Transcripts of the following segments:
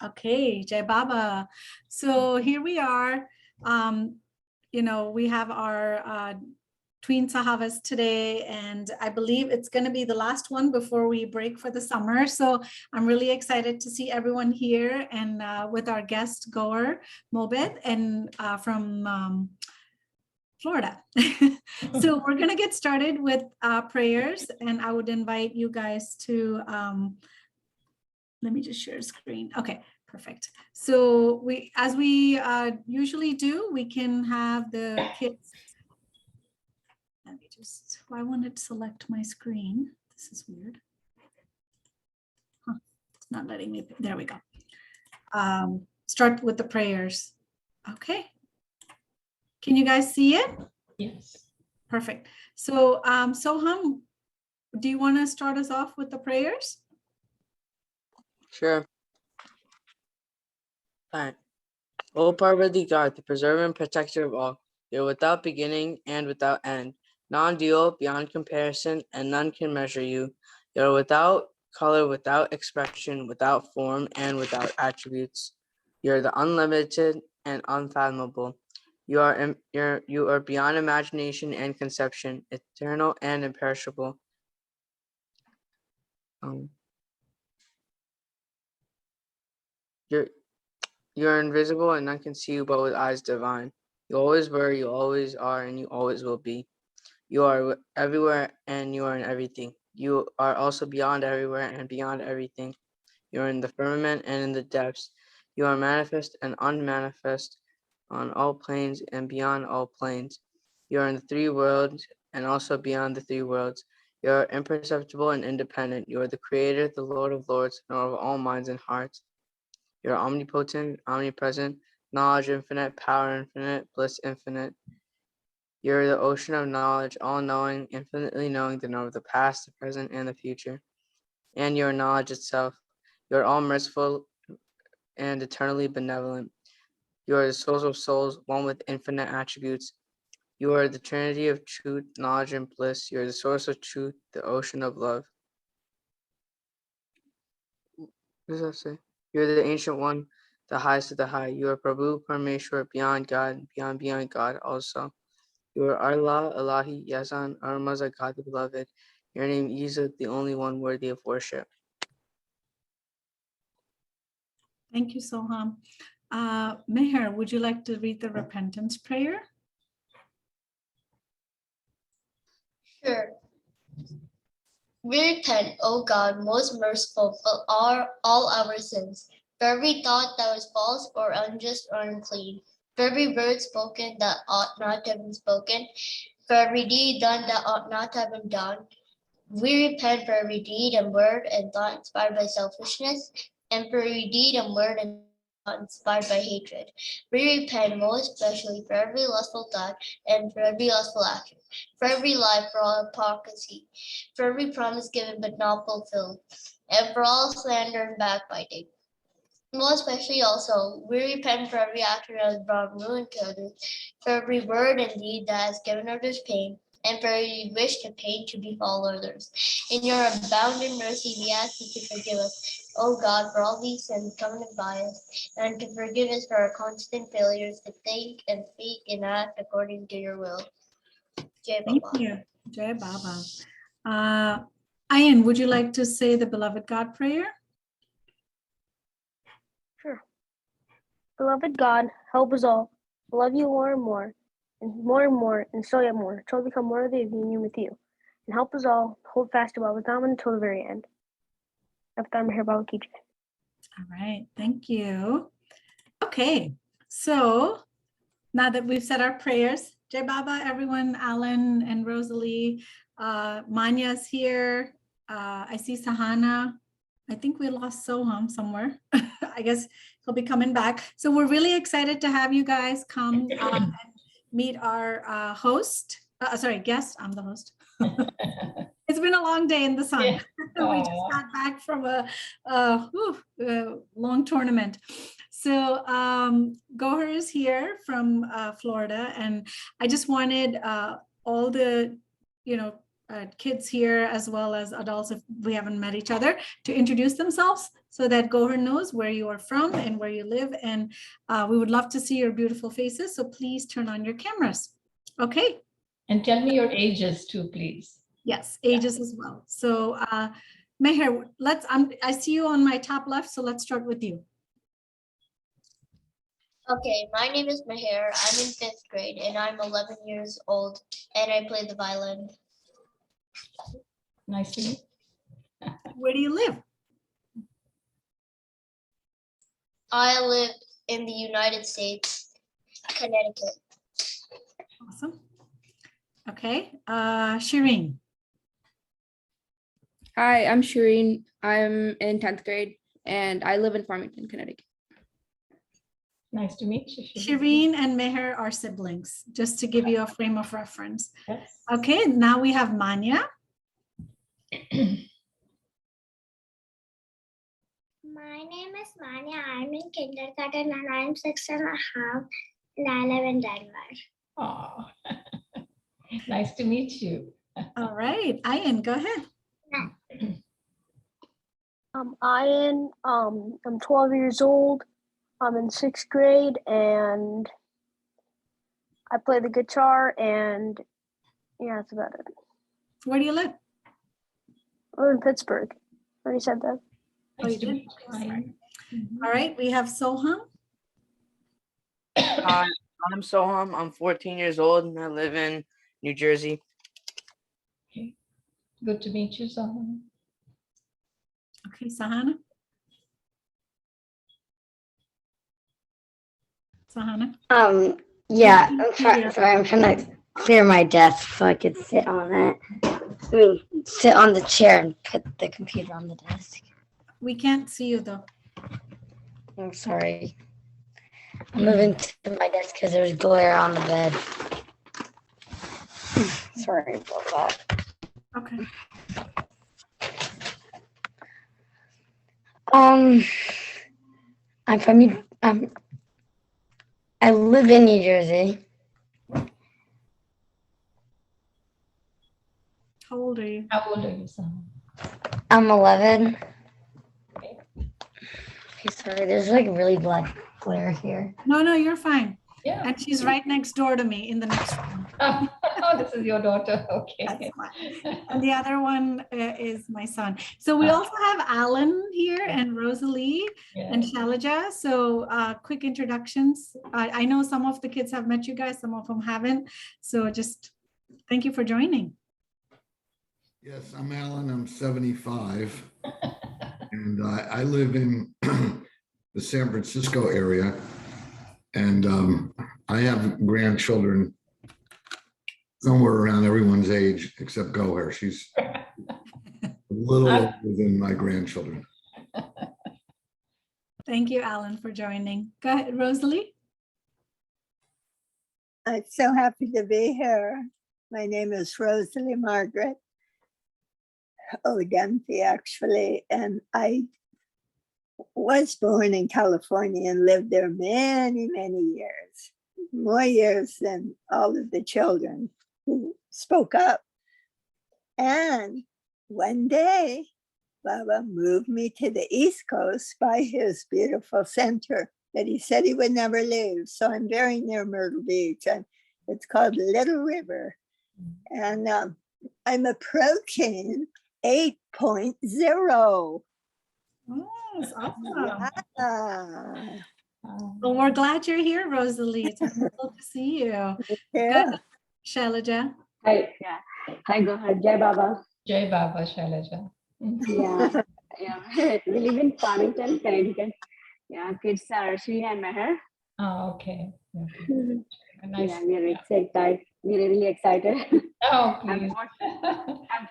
Okay, Jai Baba. So here we are. We have our Tween Sahavas today, and I believe it's going to be the last one before we break for the summer. So I'm really excited to see everyone here and with our guest Goher Mobed and from Florida. So we're going to get started with prayers, and I would invite you guys to let me just share screen. Okay, perfect. So as we usually do, we can have the kids. Let me just, I wanted to select my screen. This is weird. Huh, it's not letting me, there we go. Start with the prayers. Okay. Can you guys see it? Yes. Perfect. So Soham, do you want to start us off with the prayers? Sure. All right. O Parvati God, the preserver and protector of all, you're without beginning and without end, non-dual, beyond comparison, and none can measure you. You're without color, without expression, without form, and without attributes. You're the unlimited and unfathomable. You are beyond imagination and conception, eternal and imperishable. You're invisible and none can see you but with eyes divine. You always were, you always are, and you always will be. You are everywhere and you are in everything. You are also beyond everywhere and beyond everything. You are in the firmament and in the depths. You are manifest and unmanifest on all planes and beyond all planes. You are in the three worlds and also beyond the three worlds. You are imperceptible and independent. You are the creator, the Lord of lords, and of all minds and hearts. You're omnipotent, omnipresent, knowledge infinite, power infinite, bliss infinite. You're the ocean of knowledge, all-knowing, infinitely knowing the know of the past, the present, and the future. And you're knowledge itself. You're all merciful and eternally benevolent. You are the source of souls, one with infinite attributes. You are the trinity of truth, knowledge, and bliss. You are the source of truth, the ocean of love. What does that say? You're the ancient one, the highest of the high. You are Prabhu, Parameshwar, beyond God, beyond God also. You are Allah, Allahi, Yazan, Armaza, God the Beloved. Your name is the only one worthy of worship. Thank you, Soham. Meher, would you like to read the repentance prayer? Sure. We repent, O God, most merciful, for all our sins, for every thought that was false or unjust or unclean, for every word spoken that ought not to have been spoken, for every deed done that ought not to have been done. We repent for every deed and word and thought inspired by selfishness, and for every deed and word and thought inspired by hatred. We repent most especially for every lustful thought and for every lustful action, for every lie, for all hypocrisy, for every promise given but not fulfilled, and for all slander and backbiting. Most especially also, we repent for every action that has brought ruin to others, for every word and deed that has given others pain, and for every wish to pain to befall others. In your abounding mercy, we ask you to forgive us, O God, for all these sins committed by us, and to forgive us for our constant failures to think and speak and act according to your will. Jai Thank Baba. you, Jai Baba. Ayan, would you like to say the beloved God prayer? Sure. Beloved God, help us all to love you more and more, and so yet more, till we become worthy of union with you. And help us all to hold fast to Baba's Naam until the very end. Avatar Meher Baba Ki Jai. All right, thank you. Okay, so now that we've said our prayers, Jai Baba, everyone, Alan and Rosalie, Manya's here. I see Sahana. I think we lost Soham somewhere. I guess he'll be coming back. So we're really excited to have you guys come and meet our guest. I'm the host. It's been a long day in the sun. Yeah. We just got back from a long tournament. So Goher is here from Florida, and I just wanted all the, kids here as well as adults, if we haven't met each other, to introduce themselves so that Goher knows where you are from and where you live. And we would love to see your beautiful faces. So please turn on your cameras. Okay. And tell me your ages too, please. Yes, ages as well. So Meher, I see you on my top left. So let's start with you. Okay, my name is Meher. I'm in 5th grade and I'm 11 years old and I play the violin. Nice to meet you. Where do you live? I live in the United States, Connecticut. Awesome. Okay. Shireen. Hi, I'm Shireen. I'm in 10th grade and I live in Farmington, Connecticut. Nice to meet you. Shireen and Meher are siblings, just to give you a frame of reference. Yes. Okay, now we have Manya. My name is Manya. I'm in kindergarten and I'm 6.5 and I live in Denver. Oh, nice to meet you. All right, Ayan, go ahead. I'm 12 years old. I'm in 6th grade and I play the guitar and yeah, that's about it. Where do you live? I live in Pittsburgh. I already said that. Nice you to did? meet you. Okay, sorry. Ryan. Mhm. All right, we have Soham. Hi, I'm Soham. I'm 14 years old and I live in New Jersey. Okay. Good to meet you, Sohan. Okay, Sahana. Sahana. Yeah, You I'm can see your- sorry, I'm trying to clear my desk so I could sit on it. I mean, sit on the chair and put the computer on the desk. We can't see you though. I'm sorry. I'm moving to my desk because there's glare on the bed. Sorry about that. Okay. I'm from I live in New Jersey. How old are you? How old are you, Sohan? I'm 11. Okay. Okay, sorry, there's like really black glare here. No, you're fine. Yeah. And she's right next door to me in the next room. Oh, this is your daughter. Okay. That's fine. And the other one is my son. So we also have Alan here and Rosalie and Yeah. Shalaja. So quick introductions. I know some of the kids have met you guys, some of them haven't. So just thank you for joining. Yes, I'm Alan. I'm 75. And I live in the San Francisco area. And I have grandchildren somewhere around everyone's age except Goher. She's a little older than my grandchildren. Thank you, Alan, for joining. Go ahead, Rosalie. I'm so happy to be here. My name is Rosalie Margaret O'Dempsey, actually, and I was born in California and lived there many, many years, more years than all of the children who spoke up. And one day, Baba moved me to the East Coast by his beautiful center that he said he would never leave. So I'm very near Myrtle Beach, and it's called Little River. And I'm approaching 8.0. Yes, awesome. Ah, Well, we're glad you're here, Rosalie. It's wonderful to see you. yeah. Good. Shailaja. Hi, yeah. Hi, Goher. Jai Baba. Jai Baba, Shailaja. Yeah, yeah. We live in Farmington, Connecticut. Yeah, kids are Shri and Meher. Oh, okay. Nice. Yeah, we are excited. We are really excited. Oh, I'm please.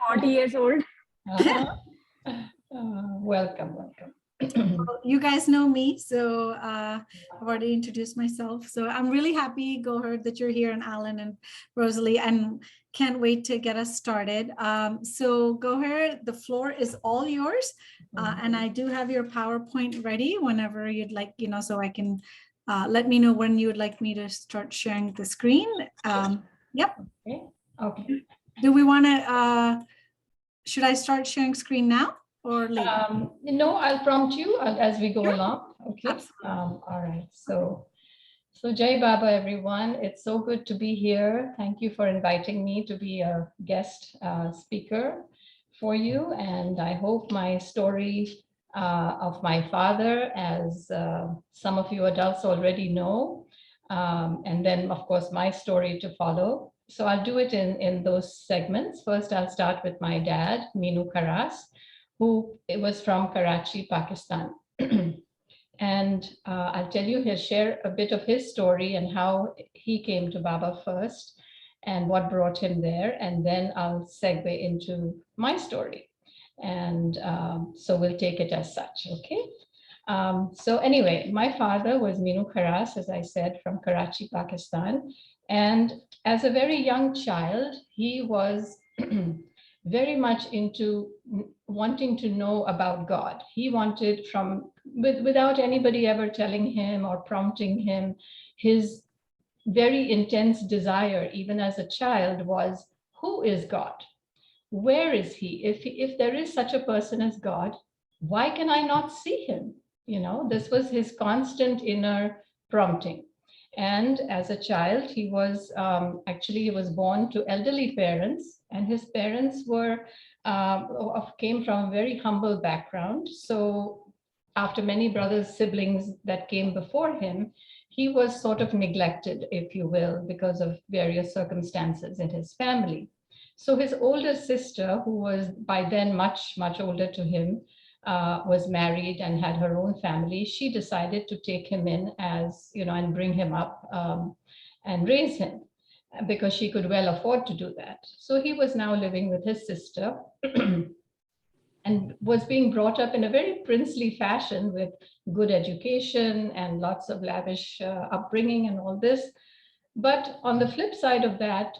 40 years old. Uh-huh. Welcome. Well, you guys know me, so I've already introduced myself. So I'm really happy, Goher, that you're here, and Alan and Rosalie, and can't wait to get us started. So Goher, the floor is all yours, and I do have your PowerPoint ready whenever you'd like, so I can let me know when you would like me to start sharing the screen. Yep. Okay. Do we want to, should I start sharing screen now or later? No, I'll prompt you as we go Sure. along. Okay. Absolutely. All right. So Jai Baba, everyone. It's so good to be here. Thank you for inviting me to be a guest speaker for you. And I hope my story of my father, as some of you adults already know, and then of course my story to follow. So I'll do it in those segments. First, I'll start with my dad, Minu Karas, who was from Karachi, Pakistan. And I'll tell you, he'll share a bit of his story and how he came to Baba first and what brought him there. And then I'll segue into my story. And so we'll take it as such, okay? So anyway, my father was Minu Kharas, as I said, from Karachi, Pakistan. And as a very young child, he was very much into wanting to know about God. He wanted without anybody ever telling him or prompting him, his very intense desire, even as a child, was, who is God? Where is he? If there is such a person as God, why can I not see him? You know, this was his constant inner prompting. And as a child, he was he was born to elderly parents, and his parents came from a very humble background. So after many brothers, siblings that came before him, he was sort of neglected, if you will, because of various circumstances in his family. So his older sister, who was by then much, much older to him, was married and had her own family. She decided to take him in as, you know, and bring him up and raise him, because she could well afford to do that. So he was now living with his sister and was being brought up in a very princely fashion with good education and lots of lavish upbringing and all this. But on the flip side of that,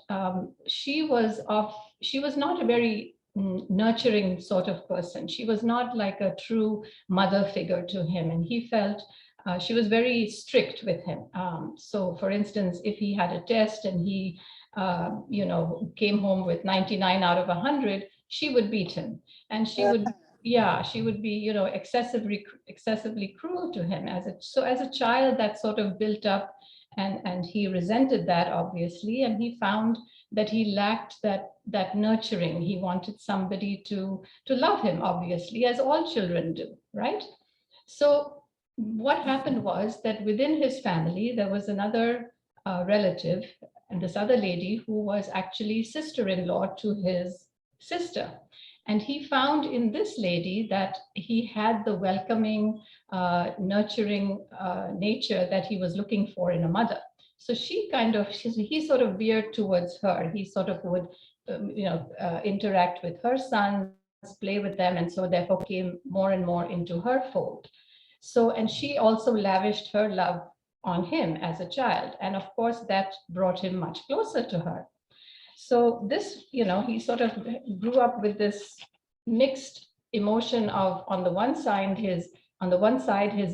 she was not a very nurturing sort of person. She was not like a true mother figure to him, and he felt she was very strict with him. So, for instance, if he had a test and he, came home with 99 out of 100, she would beat him, and she would be, excessively cruel to him. As a child, that sort of built up. And he resented that, obviously, and he found that he lacked that nurturing. He wanted somebody to love him, obviously, as all children do, right? So what happened was that within his family, there was another relative, and this other lady who was actually sister-in-law to his sister. And he found in this lady that he had the welcoming, nurturing nature that he was looking for in a mother. So he sort of veered towards her. He sort of would, interact with her sons, play with them, and so therefore came more and more into her fold. So, and she also lavished her love on him as a child. And of course, that brought him much closer to her. So this, he sort of grew up with this mixed emotion of, on the one side, his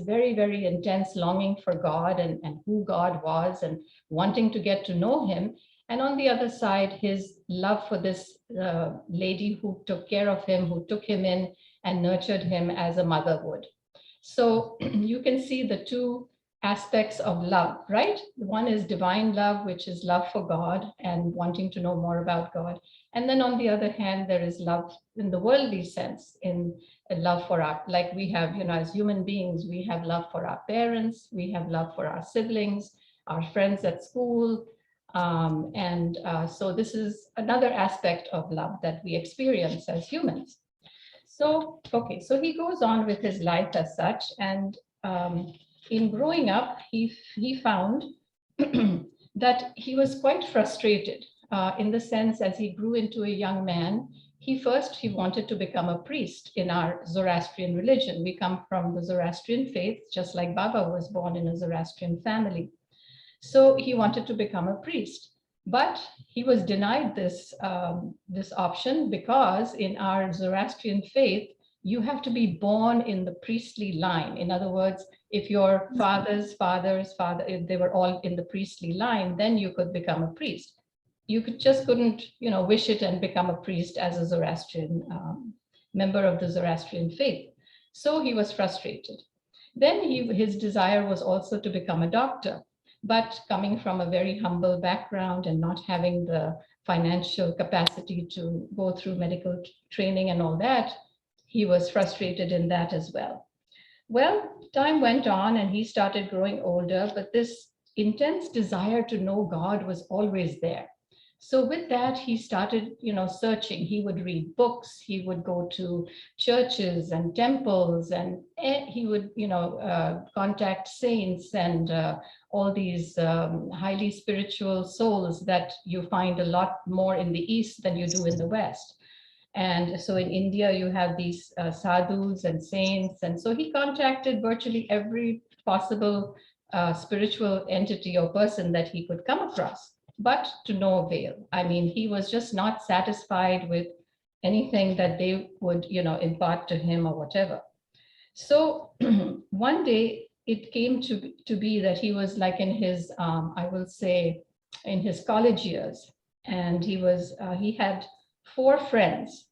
very, very intense longing for God and who God was and wanting to get to know him. And on the other side, his love for this lady who took care of him, who took him in and nurtured him as a mother would. So you can see the two aspects of love, right? One is divine love, which is love for God and wanting to know more about God. And then on the other hand, there is love in the worldly sense, in a love for like we have, as human beings, we have love for our parents, we have love for our siblings, our friends at school. So this is another aspect of love that we experience as humans. So, okay, so he goes on with his life as such, and in growing up, he found that he was quite frustrated in the sense, as he grew into a young man, he wanted to become a priest in our Zoroastrian religion. We come from the Zoroastrian faith, just like Baba was born in a Zoroastrian family. So he wanted to become a priest, but he was denied this option because in our Zoroastrian faith, you have to be born in the priestly line. In other words, if your father's father, if they were all in the priestly line, then you could become a priest. you couldn't, wish it and become a priest as a Zoroastrian member of the Zoroastrian faith. So he was frustrated. Then his desire was also to become a doctor, but coming from a very humble background and not having the financial capacity to go through medical training and all that, he was frustrated in that as well. Well, time went on and he started growing older, but this intense desire to know God was always there. So with that, he started, searching. He would read books, he would go to churches and temples, and he would, contact saints and all these highly spiritual souls that you find a lot more in the East than you do in the West. And so in India, you have these sadhus and saints. And so he contacted virtually every possible spiritual entity or person that he could come across, but to no avail. I mean, he was just not satisfied with anything that they would, impart to him or whatever. So one day it came to be that he was like in his, I will say, in his college years, and he had 4 friends,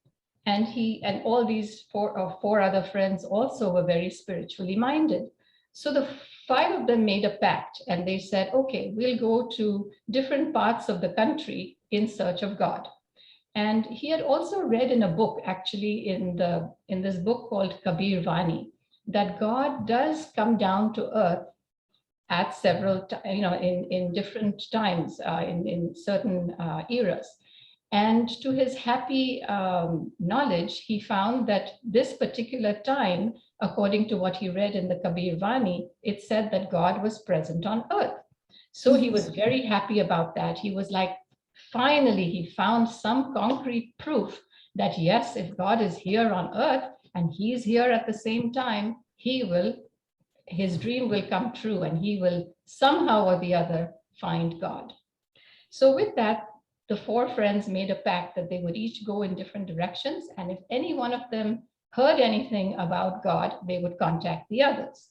and all these four other friends also were very spiritually minded. So the 5 of them made a pact, and they said, okay, we'll go to different parts of the country in search of God. And he had also read in a book, actually in this book called Kabir Vani, that God does come down to earth at several, in different times, in certain eras. And to his happy knowledge, he found that this particular time, according to what he read in the Kabir Vani, it said that God was present on earth. So he was very happy about that. He was like, finally, he found some concrete proof that yes, if God is here on earth and he's here at the same time, his dream will come true and he will somehow or the other find God. So with that, the 4 friends made a pact that they would each go in different directions. And if any one of them heard anything about God, they would contact the others.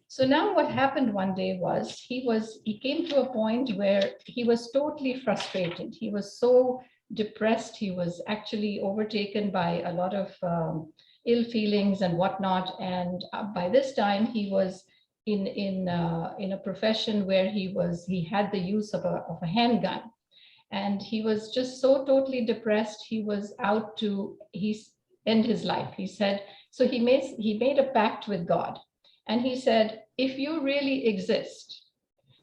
So now what happened one day was he came to a point where he was totally frustrated. He was so depressed. He was actually overtaken by a lot of ill feelings and whatnot. And by this time he was in a profession where he had the use of a handgun. And he was just so totally depressed. He was out to end his life. He said, so he made a pact with God. And he said, if you really exist,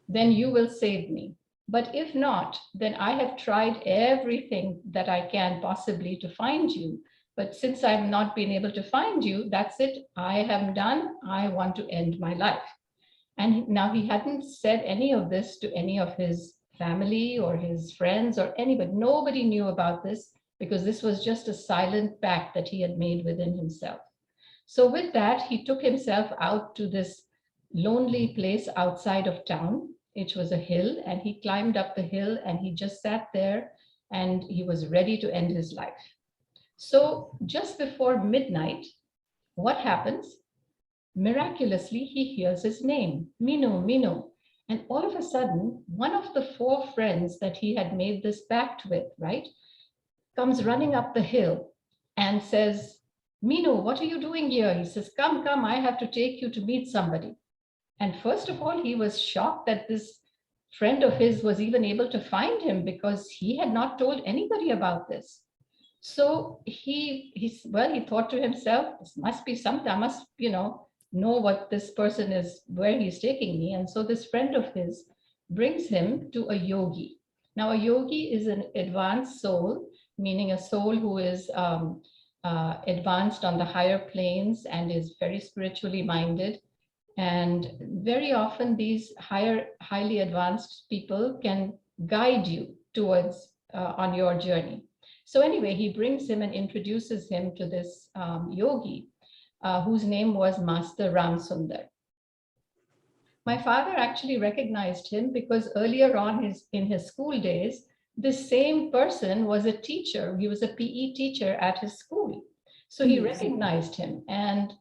then you will save me. But if not, then I have tried everything that I can possibly to find you. But since I've not been able to find you, that's it. I am done. I want to end my life. And now he hadn't said any of this to any of his family or his friends or anybody. Nobody knew about this because this was just a silent pact that he had made within himself. So with that, he took himself out to this lonely place outside of town. It was a hill, and he climbed up the hill and he just sat there and he was ready to end his life. So just before midnight, what happens? Miraculously, he hears his name, Minu, Minu. And all of a sudden, one of the 4 friends that he had made this pact with, right, comes running up the hill and says, Minu, what are you doing here? He says, come, I have to take you to meet somebody. And first of all, he was shocked that this friend of his was even able to find him because he had not told anybody about this. So he thought to himself, this must be something, I must, know what this person is, where he's taking me. And so this friend of his brings him to a yogi. Now, a yogi is an advanced soul, meaning a soul who is advanced on the higher planes and is very spiritually minded. And very often these highly advanced people can guide you towards on your journey. So anyway, he brings him and introduces him to this yogi, whose name was Master Ramsundar. My father actually recognized him because earlier on in his school days, this same person was a teacher. He was a PE teacher at his school. So he recognized him. And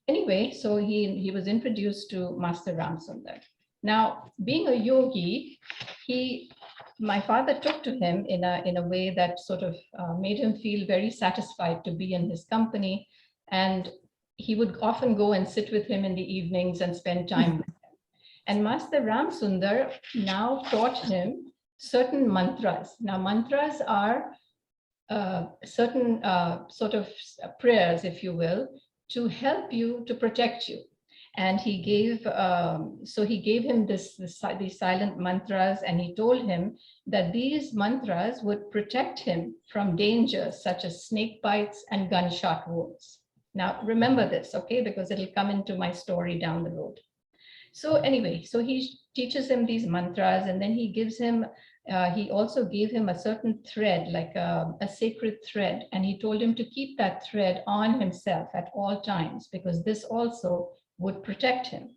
anyway, so he was introduced to Master Ramsundar. Now, being a yogi, he my father took to him in a way that sort of made him feel very satisfied to be in his company. And he would often go and sit with him in the evenings and spend time with him. And Master Ram Sundar now taught him certain mantras. Now, mantras are certain sort of prayers, if you will, to help you, to protect you. And he gave, so he gave him these silent mantras, and he told him that these mantras would protect him from dangers such as snake bites and gunshot wounds. Now, remember this, okay, because it'll come into my story down the road. So anyway, so he teaches him these mantras, and then he gives him, he also gave him a certain thread, like a sacred thread, and he told him to keep that thread on himself at all times, because this also would protect him.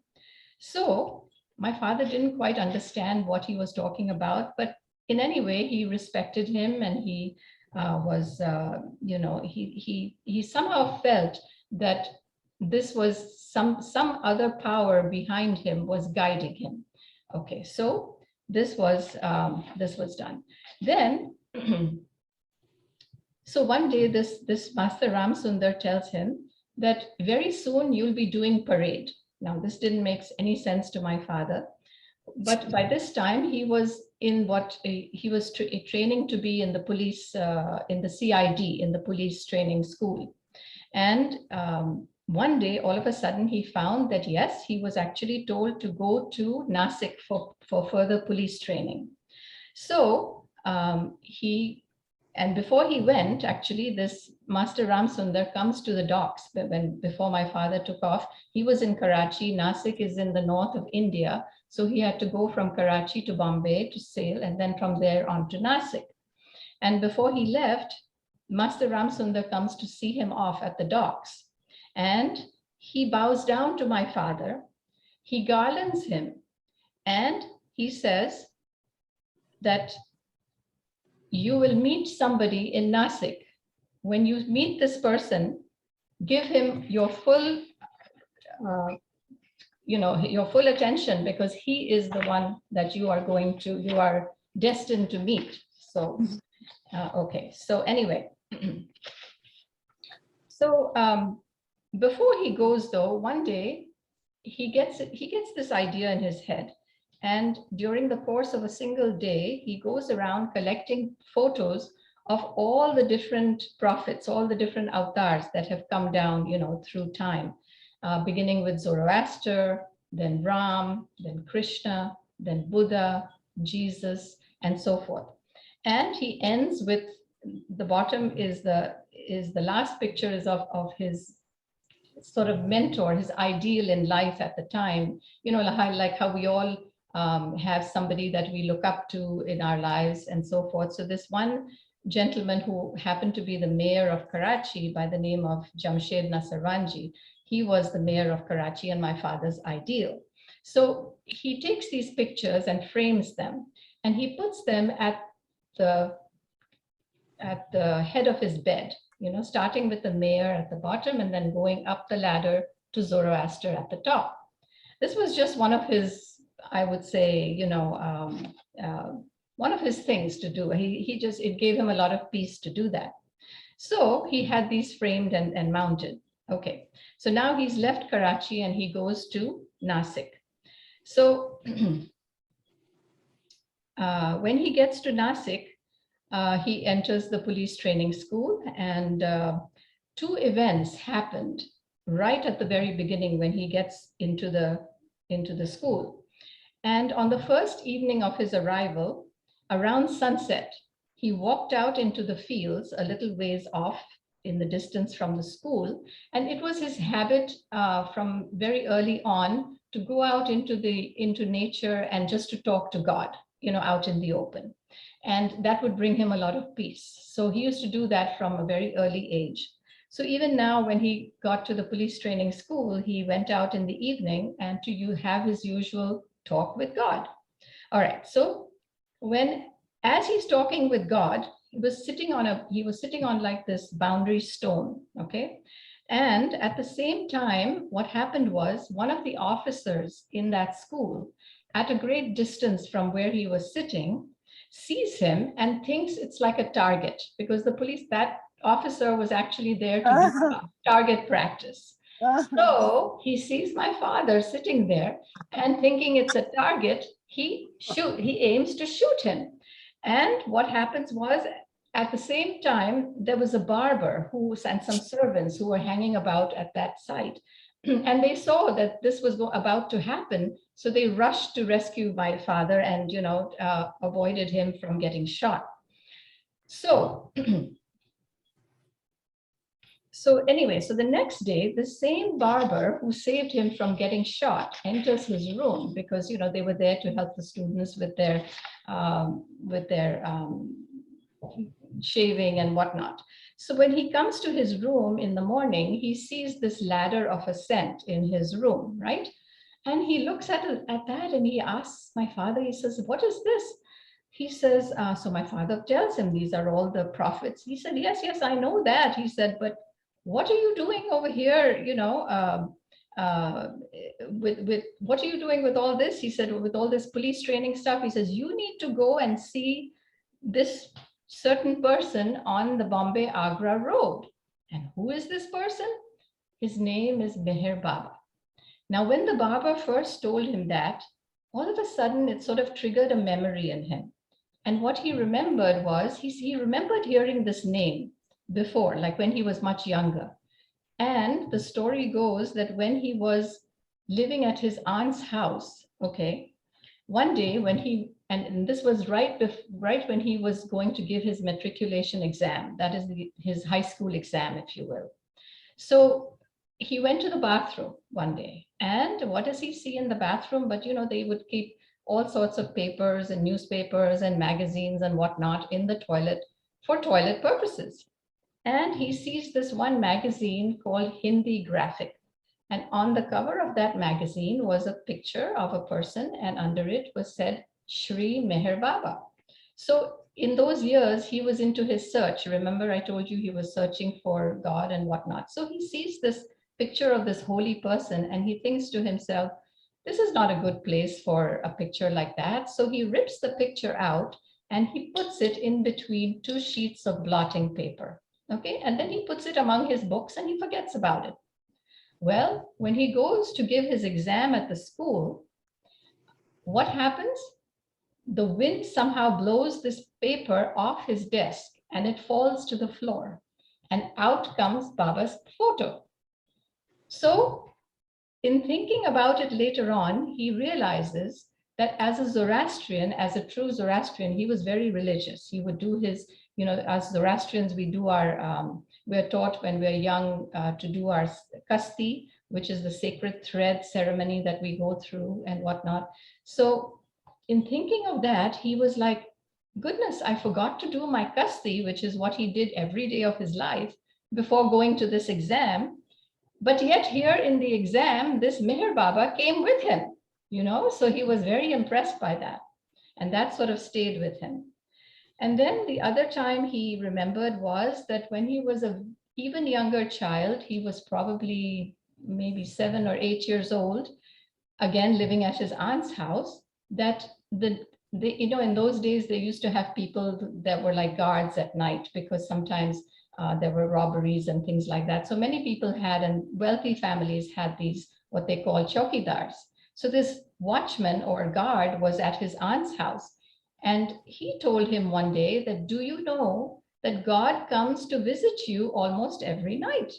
So my father didn't quite understand what he was talking about, but in any way, he respected him, and he was, you know, he somehow felt that this was some other power behind him was guiding him. Okay, so this was done. Then, so one day this Master Ram Sundar tells him that very soon you'll be doing parade. Now, this didn't make any sense to my father, but by this time he was in what he was training to be in the police, in the CID, in the police training school. And one day, all of a sudden, he found that, yes, he was actually told to go to Nasik for further police training. So and before he went, actually, this Master Ram Sundar comes to the docks. Before my father took off, he was in Karachi. Nasik is in the north of India. So he had to go from Karachi to Bombay to sail, and then from there on to Nasik. And before he left, Master Ram Sundar comes to see him off at the docks. And he bows down to my father. He garlands him. And he says that you will meet somebody in Nasik. When you meet this person, give him your full, you know, your full attention, because he is the one that you are destined to meet. So, okay. So anyway, so before he goes though, one day he gets this idea in his head. And during the course of a single day, he goes around collecting photos of all the different prophets, all the different avatars that have come down, you know, through time, beginning with Zoroaster, then Ram, then Krishna, then Buddha, Jesus, and so forth. And he ends with, the bottom is the last picture is of his sort of mentor, his ideal in life at the time, you know, like how we all have somebody that we look up to in our lives and so forth. So this one gentleman who happened to be the mayor of Karachi by the name of Jamshed Nasarwanji, he was the mayor of Karachi and my father's ideal. So he takes these pictures and frames them, and he puts them at the head of his bed, you know, starting with the mayor at the bottom and then going up the ladder to Zoroaster at the top. This was just one of his, I would say, you know, one of his things to do. It gave him a lot of peace to do that. So he had these framed and mounted. Okay, so now he's left Karachi and he goes to Nasik. So when he gets to Nasik, he enters the police training school, and two events happened right at the very beginning when he gets into the school. And on the first evening of his arrival, around sunset, he walked out into the fields a little ways off in the distance from the school. And it was his habit from very early on to go out into nature and just to talk to God, you know, out in the open. And that would bring him a lot of peace. So he used to do that from a very early age. So even now, when he got to the police training school, he went out in the evening and to have his usual talk with God. All right. So as he's talking with God, he was sitting on like this boundary stone. Okay. And at the same time, what happened was one of the officers in that school, at a great distance from where he was sitting, sees him and thinks it's like a target, because the police, that officer was actually there to do target practice. So he sees my father sitting there, and thinking it's a target, he aims to shoot him. And what happens was, at the same time, there was a barber and some servants who were hanging about at that site. And they saw that this was about to happen. So they rushed to rescue my father and, avoided him from getting shot. So, anyway, so the next day, the same barber who saved him from getting shot enters his room, because, they were there to help the students with their shaving and whatnot. So when he comes to his room in the morning, he sees this ladder of ascent in his room, right? And he looks at that and he asks my father, he says, "What is this?" He says, so my father tells him, "These are all the prophets." He said, yes, I know that. He said, "But what are you doing over here, what are you doing with all this?" He said, "With all this police training stuff." He says, "You need to go and see this certain person on the Bombay-Agra road." And who is this person? His name is Meher Baba. Now, when the barber first told him that, all of a sudden it sort of triggered a memory in him. And what he remembered was, he remembered hearing this name before, like when he was much younger. And the story goes that when he was living at his aunt's house, okay, one day when and this was right when he was going to give his matriculation exam, that is his high school exam, if you will. So he went to the bathroom one day, and what does he see in the bathroom? But, they would keep all sorts of papers and newspapers and magazines and whatnot in the toilet for toilet purposes. And he sees this one magazine called Hindi Graphic. And on the cover of that magazine was a picture of a person, and under it was said, Shri Meher Baba. So in those years, he was into his search. Remember, I told you he was searching for God and whatnot. So he sees this picture of this holy person, and he thinks to himself, this is not a good place for a picture like that. So he rips the picture out and he puts it in between two sheets of blotting paper. Okay, and then he puts it among his books and he forgets about it. Well, when he goes to give his exam at the school, what happens? The wind somehow blows this paper off his desk and it falls to the floor, and out comes Baba's photo. So in thinking about it later on, he realizes that as a Zoroastrian, as a true Zoroastrian, he was very religious. He would do his, as Zoroastrians, we do we're taught when we're young to do our kasti, which is the sacred thread ceremony that we go through and whatnot. So in thinking of that, he was like, goodness, I forgot to do my kasti, which is what he did every day of his life before going to this exam. But yet here in the exam, this Meher Baba came with him, so he was very impressed by that. And that sort of stayed with him. And then the other time he remembered was that when he was an even younger child, he was probably maybe 7 or 8 years old, again, living at his aunt's house, that in those days, they used to have people that were like guards at night, because sometimes there were robberies and things like that. So many people had, and wealthy families had these, what they call chowkidars. So this watchman or guard was at his aunt's house. And he told him one day that, do you know that God comes to visit you almost every night?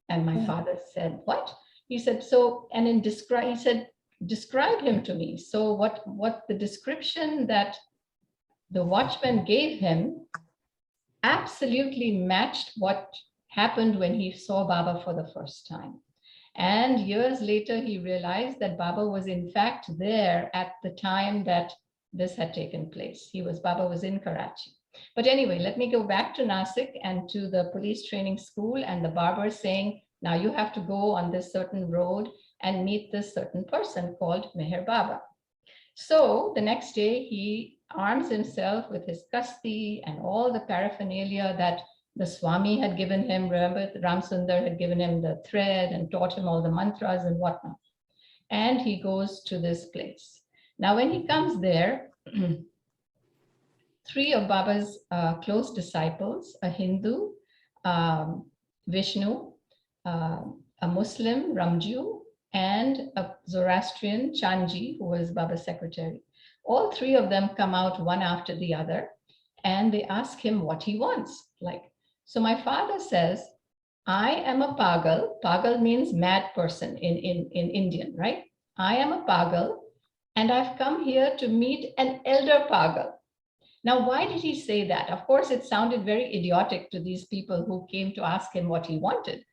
And my father said, what? He said, so, and he said, describe him to me. So what the description that the watchman gave him absolutely matched what happened when he saw Baba for the first time. And years later, he realized that Baba was in fact there at the time that this had taken place. Baba was in Karachi. But anyway, let me go back to Nasik and to the police training school, and the barber saying, now you have to go on this certain road and meet this certain person called Meher Baba. So the next day he arms himself with his kasti and all the paraphernalia that the Swami had given him. Remember, Ram Sundar had given him the thread and taught him all the mantras and whatnot. And he goes to this place. Now, when he comes there, three of Baba's close disciples, a Hindu, Vishnu, a Muslim, Ramju, and a Zoroastrian, Chanji, who was Baba's secretary. All three of them come out one after the other, and they ask him what he wants. So my father says, I am a pagal. Pagal means mad person in Indian, right? I am a pagal, and I've come here to meet an elder pagal. Now, why did he say that? Of course, it sounded very idiotic to these people who came to ask him what he wanted.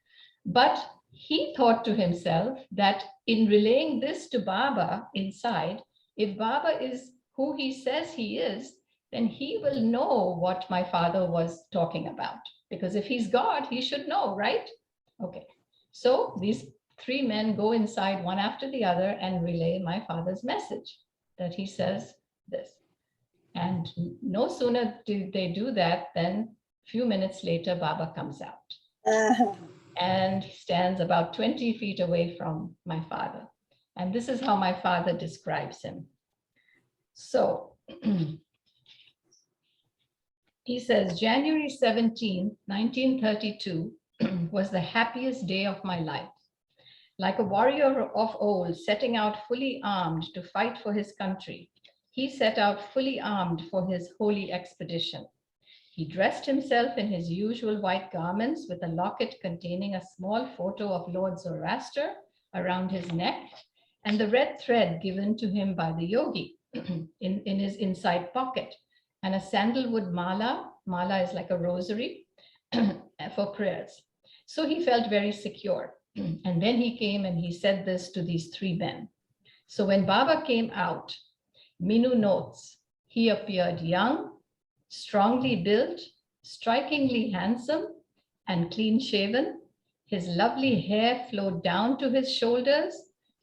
But he thought to himself that in relaying this to Baba inside, if Baba is who he says he is, then he will know what my father was talking about. Because if he's God, he should know, right? Okay. So these three men go inside one after the other and relay my father's message that he says this. And no sooner did they do that than a few minutes later, Baba comes out. And he stands about 20 feet away from my father. And this is how my father describes him. So he says, January 17, 1932 was the happiest day of my life. Like a warrior of old setting out fully armed to fight for his country, he set out fully armed for his holy expedition. He dressed himself in his usual white garments with a locket containing a small photo of Lord Zoroaster around his neck and the red thread given to him by the yogi in his inside pocket, and a sandalwood mala. Mala is like a rosary for prayers. So he felt very secure. And then he came and he said this to these three men. So when Baba came out, Minu notes, he appeared young, strongly built, strikingly handsome, and clean shaven. His lovely hair flowed down to his shoulders.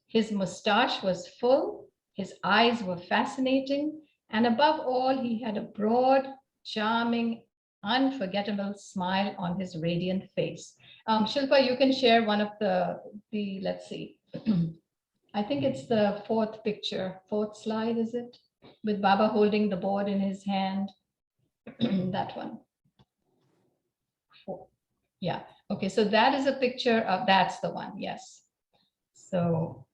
His mustache was full. His eyes were fascinating. And above all, he had a broad, charming, unforgettable smile on his radiant face. Shilpa, you can share one of the let's see. I think it's the fourth picture, fourth slide, is it? With Baba holding the board in his hand. That one. Yeah. Okay. So that is a picture of, that's the one. Yes. So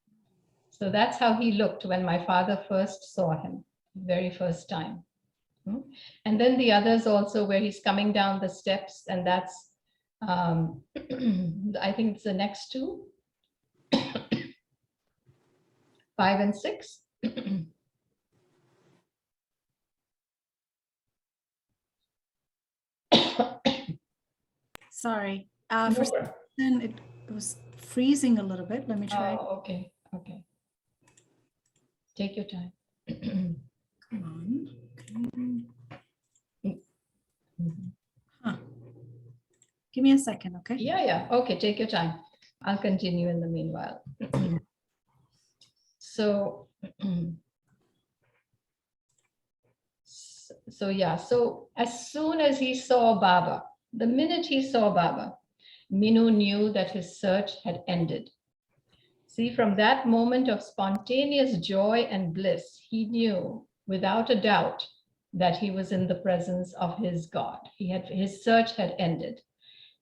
that's how he looked when my father first saw him, very first time. And then the others also where he's coming down the steps, and that's, I think it's the next two, 5 and 6. Sorry. For some reason, it was freezing a little bit. Let me try. Oh, okay. Okay. Take your time. Come on. Okay. Huh. Give me a second, okay? Yeah. Okay, take your time. I'll continue in the meanwhile. So as soon as he saw Baba, the minute he saw Baba, Minu knew that his search had ended. See, from that moment of spontaneous joy and bliss, he knew without a doubt that he was in the presence of his God. His search had ended.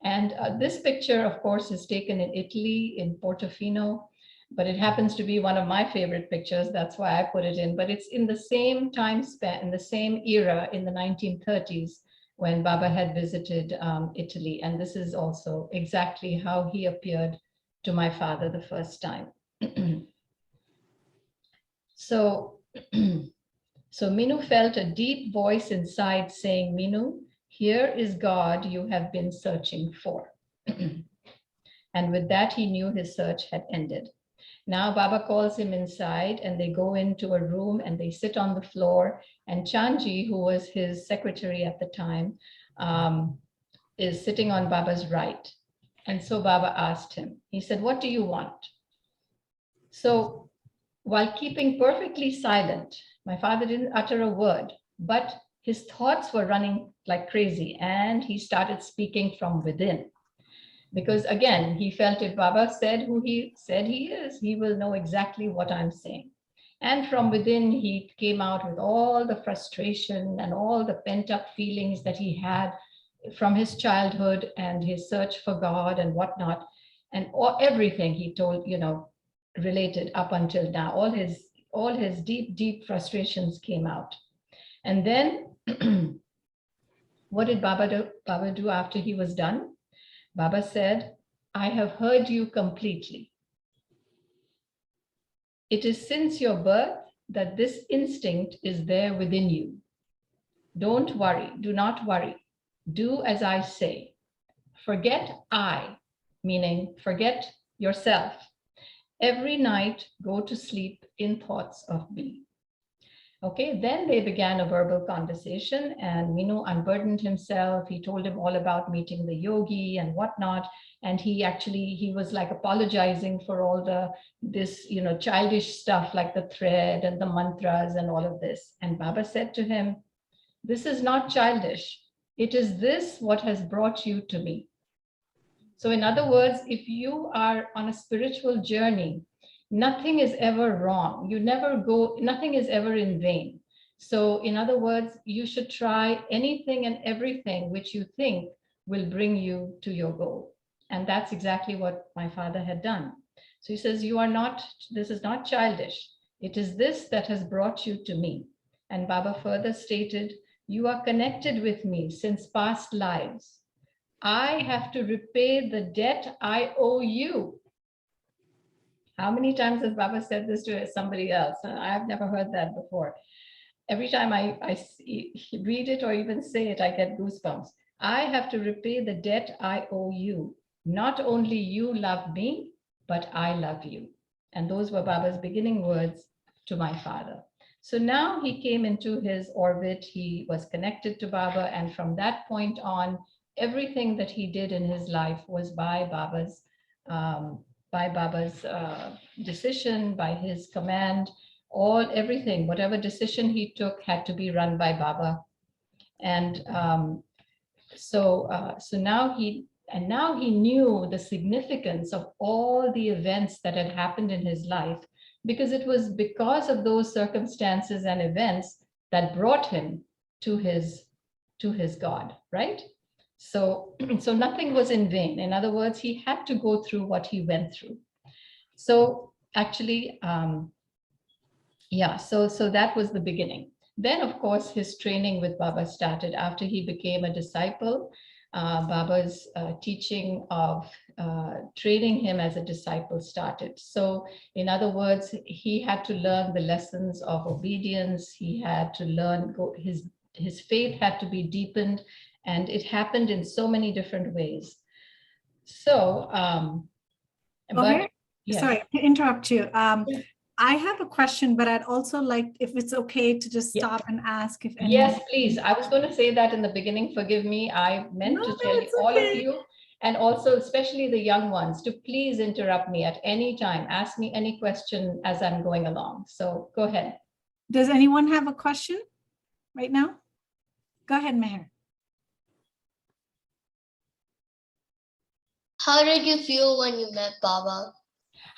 And this picture, of course, is taken in Italy, in Portofino, but it happens to be one of my favorite pictures. That's why I put it in. But it's in the same time span, in the same era, in the 1930s, when Baba had visited Italy. And this is also exactly how he appeared to my father the first time. So Minu felt a deep voice inside saying, Minu, here is God you have been searching for. And with that, he knew his search had ended. Now Baba calls him inside and they go into a room and they sit on the floor, and Chanji, who was his secretary at the time, is sitting on Baba's right. And so Baba asked him, he said, what do you want? So while keeping perfectly silent, my father didn't utter a word, but his thoughts were running like crazy, and he started speaking from within. Because again, he felt if Baba said who he said he is, he will know exactly what I'm saying. And from within, he came out with all the frustration and all the pent-up feelings that he had from his childhood and his search for God and whatnot, and everything he told, related up until now. All his deep, deep frustrations came out. And then what did Baba do after he was done? Baba said, I have heard you completely. It is since your birth that this instinct is there within you. Don't worry, do not worry. Do as I say. Forget I, meaning forget yourself. Every night, go to sleep in thoughts of me. Okay, then they began a verbal conversation, and Minu unburdened himself. He told him all about meeting the yogi and whatnot. And he was like apologizing for all this childish stuff like the thread and the mantras and all of this. And Baba said to him, this is not childish. It is this what has brought you to me. So in other words, if you are on a spiritual journey, nothing is ever wrong. Nothing is ever in vain. So in other words, you should try anything and everything which you think will bring you to your goal. And that's exactly what my father had done. So he says, this is not childish. It is this that has brought you to me. And Baba further stated, you are connected with me since past lives. I have to repay the debt I owe you. How many times has Baba said this to somebody else? I've never heard that before. Every time I read it or even say it, I get goosebumps. I have to repay the debt I owe you. Not only you love me, but I love you. And those were Baba's beginning words to my father. So now he came into his orbit. He was connected to Baba. And from that point on, everything that he did in his life was by Baba's decision, by his command. Everything, whatever decision he took had to be run by Baba. And so now he knew the significance of all the events that had happened in his life, because it was because of those circumstances and events that brought him to his God, right? So nothing was in vain. In other words, he had to go through what he went through. So actually, so that was the beginning. Then, of course, his training with Baba started after he became a disciple. Baba's teaching of training him as a disciple started. So in other words, he had to learn the lessons of obedience. He had to learn, his faith had to be deepened, and it happened in so many different ways. So, yes. Sorry to interrupt you. I have a question, but I'd also like, if it's okay, to just stop and ask if anyone. Yes, please. I was going to say that in the beginning. Forgive me. I meant to tell all of you, and also especially the young ones, to please interrupt me at any time. Ask me any question as I'm going along. So go ahead. Does anyone have a question right now? Go ahead, Meher. How did you feel when you met Baba?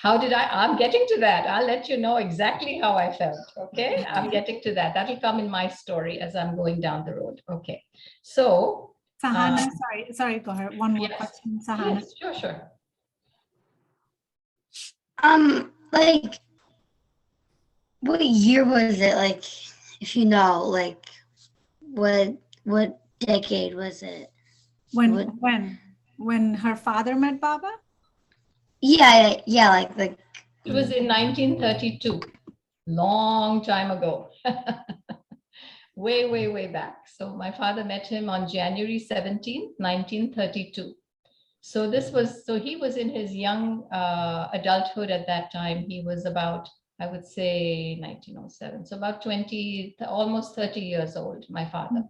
I'm getting to that. I'll let you know exactly how I felt. Okay, I'm getting to that. That'll come in my story as I'm going down the road. Okay, so Sahana, sorry, Goher. One more question, Sahana. Yes, sure. Like, what year was it? Like, if you know, like, what decade was it? When her father met Baba? Yeah, like it was in 1932, long time ago. way back. So my father met him on January 17, 1932. So he was in his young adulthood at that time. He was about, I would say 1907. So about 20, almost 30 years old, my father.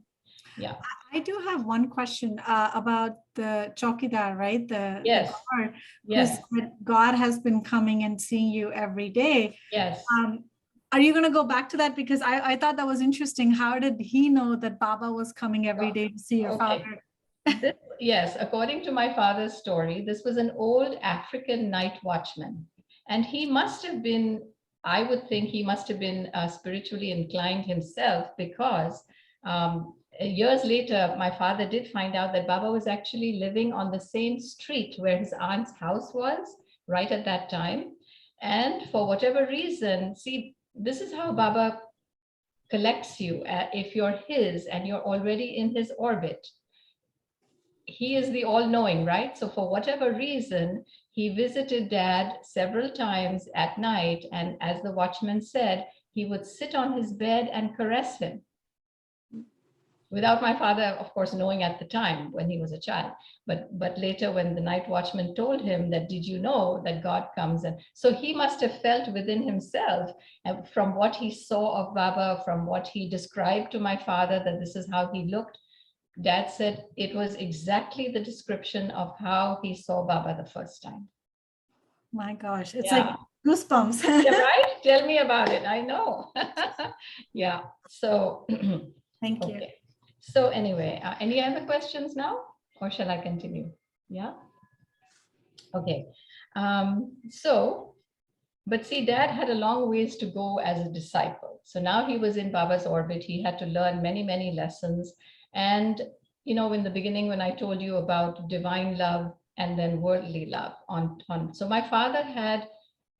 Yeah. I do have one question about the Chokidar, right? The Goher, who said God has been coming and seeing you every day. Yes. Are you going to go back to that? Because I thought that was interesting. How did he know that Baba was coming every day to see your father? Yes, according to my father's story, this was an old African night watchman. And he must have been I would think he must have been spiritually inclined himself, because years later, my father did find out that Baba was actually living on the same street where his aunt's house was right at that time. And for whatever reason, see, this is how Baba collects you. If you're his and you're already in his orbit, he is the all-knowing, right? So for whatever reason, he visited Dad several times at night. And as the watchman said, he would sit on his bed and caress him, without my father, of course, knowing at the time when he was a child. But later, when the night watchman told him that, did you know that God comes? And so he must have felt within himself, and from what he saw of Baba, from what he described to my father, that this is how he looked. Dad said it was exactly the description of how he saw Baba the first time. My gosh, it's Yeah. like goosebumps. Yeah, right? Tell me about it. I know. Yeah. So Thank you. okay. So anyway, any other questions now, or shall I continue? Yeah. Okay. But see, Dad had a long ways to go as a disciple. So now he was in Baba's orbit. He had to learn many, many lessons. And, you know, in the beginning, when I told you about divine love and then worldly love so my father had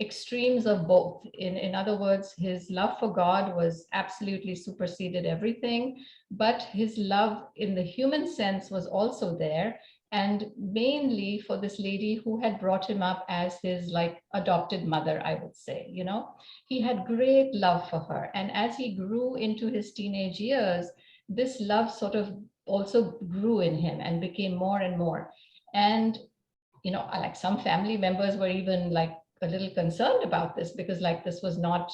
extremes of both. In other words, his love for God was absolutely superseded everything, but his love in the human sense was also there. And mainly for this lady who had brought him up as his like adopted mother, I would say, you know, he had great love for her. And as he grew into his teenage years, this love sort of also grew in him and became more and more. And, you know, like some family members were even like a little concerned about this, because like this was not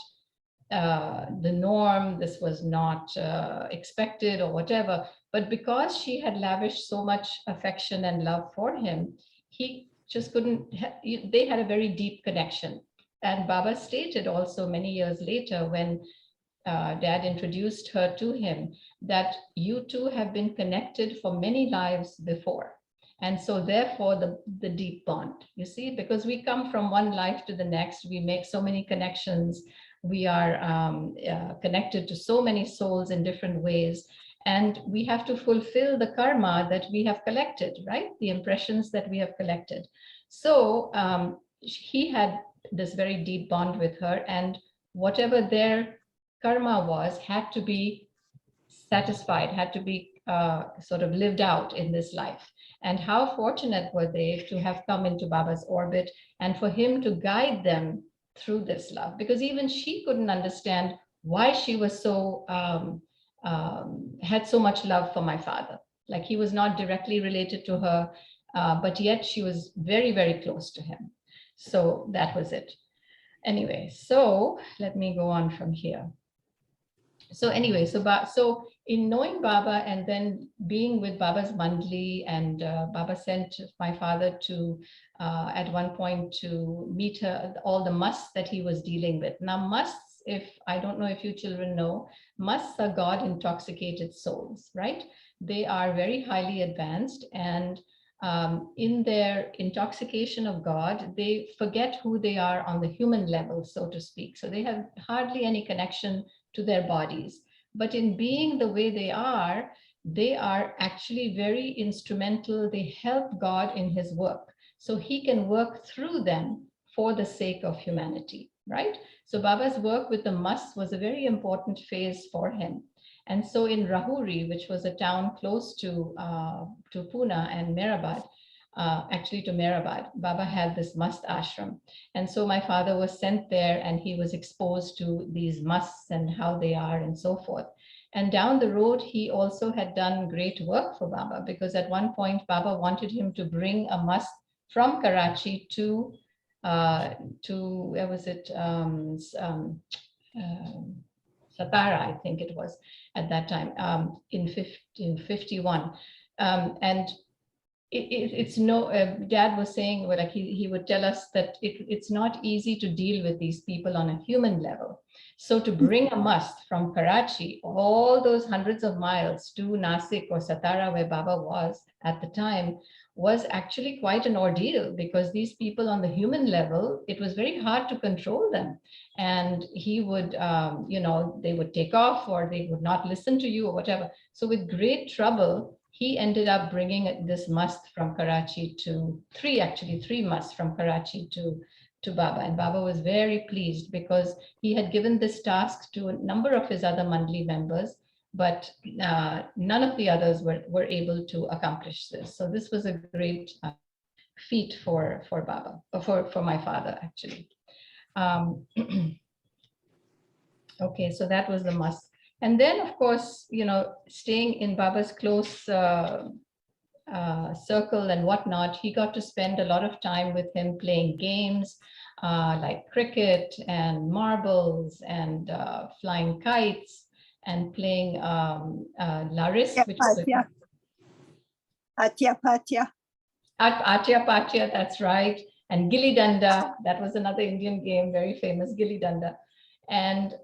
the norm, this was not expected or whatever. But because she had lavished so much affection and love for him, he just couldn't, they had a very deep connection. And Baba stated also many years later, when Dad introduced her to him, that you two have been connected for many lives before. And so therefore the deep bond, you see, because we come from one life to the next, we make so many connections, we are connected to so many souls in different ways. And we have to fulfill the karma that we have collected, right? The impressions that we have collected. So he had this very deep bond with her, and whatever their karma was had to be satisfied, had to be sort of lived out in this life. And how fortunate were they to have come into Baba's orbit and for him to guide them through this love, because even she couldn't understand why she was so had so much love for my father. Like he was not directly related to her, but yet she was very, very close to him. So that was it. Anyway, so let me go on from here. So anyway, so in knowing Baba and then being with Baba's Mandli, and Baba sent my father to at one point to meet her, all the musts that he was dealing with. Now musts, if I don't know if you children know, musts are God intoxicated souls, right? They are very highly advanced, and in their intoxication of God, they forget who they are on the human level, so to speak. So they have hardly any connection to their bodies. But in being the way they are actually very instrumental. They help God in his work. So he can work through them for the sake of humanity, right? So Baba's work with the musts was a very important phase for him. And so in Rahuri, which was a town close to Pune and Mehrabad, actually to Mehrabad, Baba had this must ashram. And so my father was sent there and he was exposed to these musts and how they are and so forth. And down the road, he also had done great work for Baba, because at one point, Baba wanted him to bring a must from Karachi to where was it? Satara, I think it was at that time, in 51. And it's no, Dad was saying, well, like he would tell us that it's not easy to deal with these people on a human level. So to bring a must from Karachi, all those hundreds of miles to Nasik or Satara, where Baba was at the time, was actually quite an ordeal, because these people on the human level, it was very hard to control them. And he would, they would take off, or they would not listen to you or whatever. So with great trouble, he ended up bringing this must from Karachi to three musts from Karachi to Baba. And Baba was very pleased, because he had given this task to a number of his other Mandli members, but none of the others were able to accomplish this. So this was a great feat for Baba, for my father, actually. Okay, so that was the must. And then, of course, staying in Baba's close circle and whatnot, he got to spend a lot of time with him playing games like cricket and marbles and flying kites and playing Laris, which is Atya Patya. Atya Patya, that's right. And Gilli Danda, that was another Indian game, very famous, Gilli Danda. And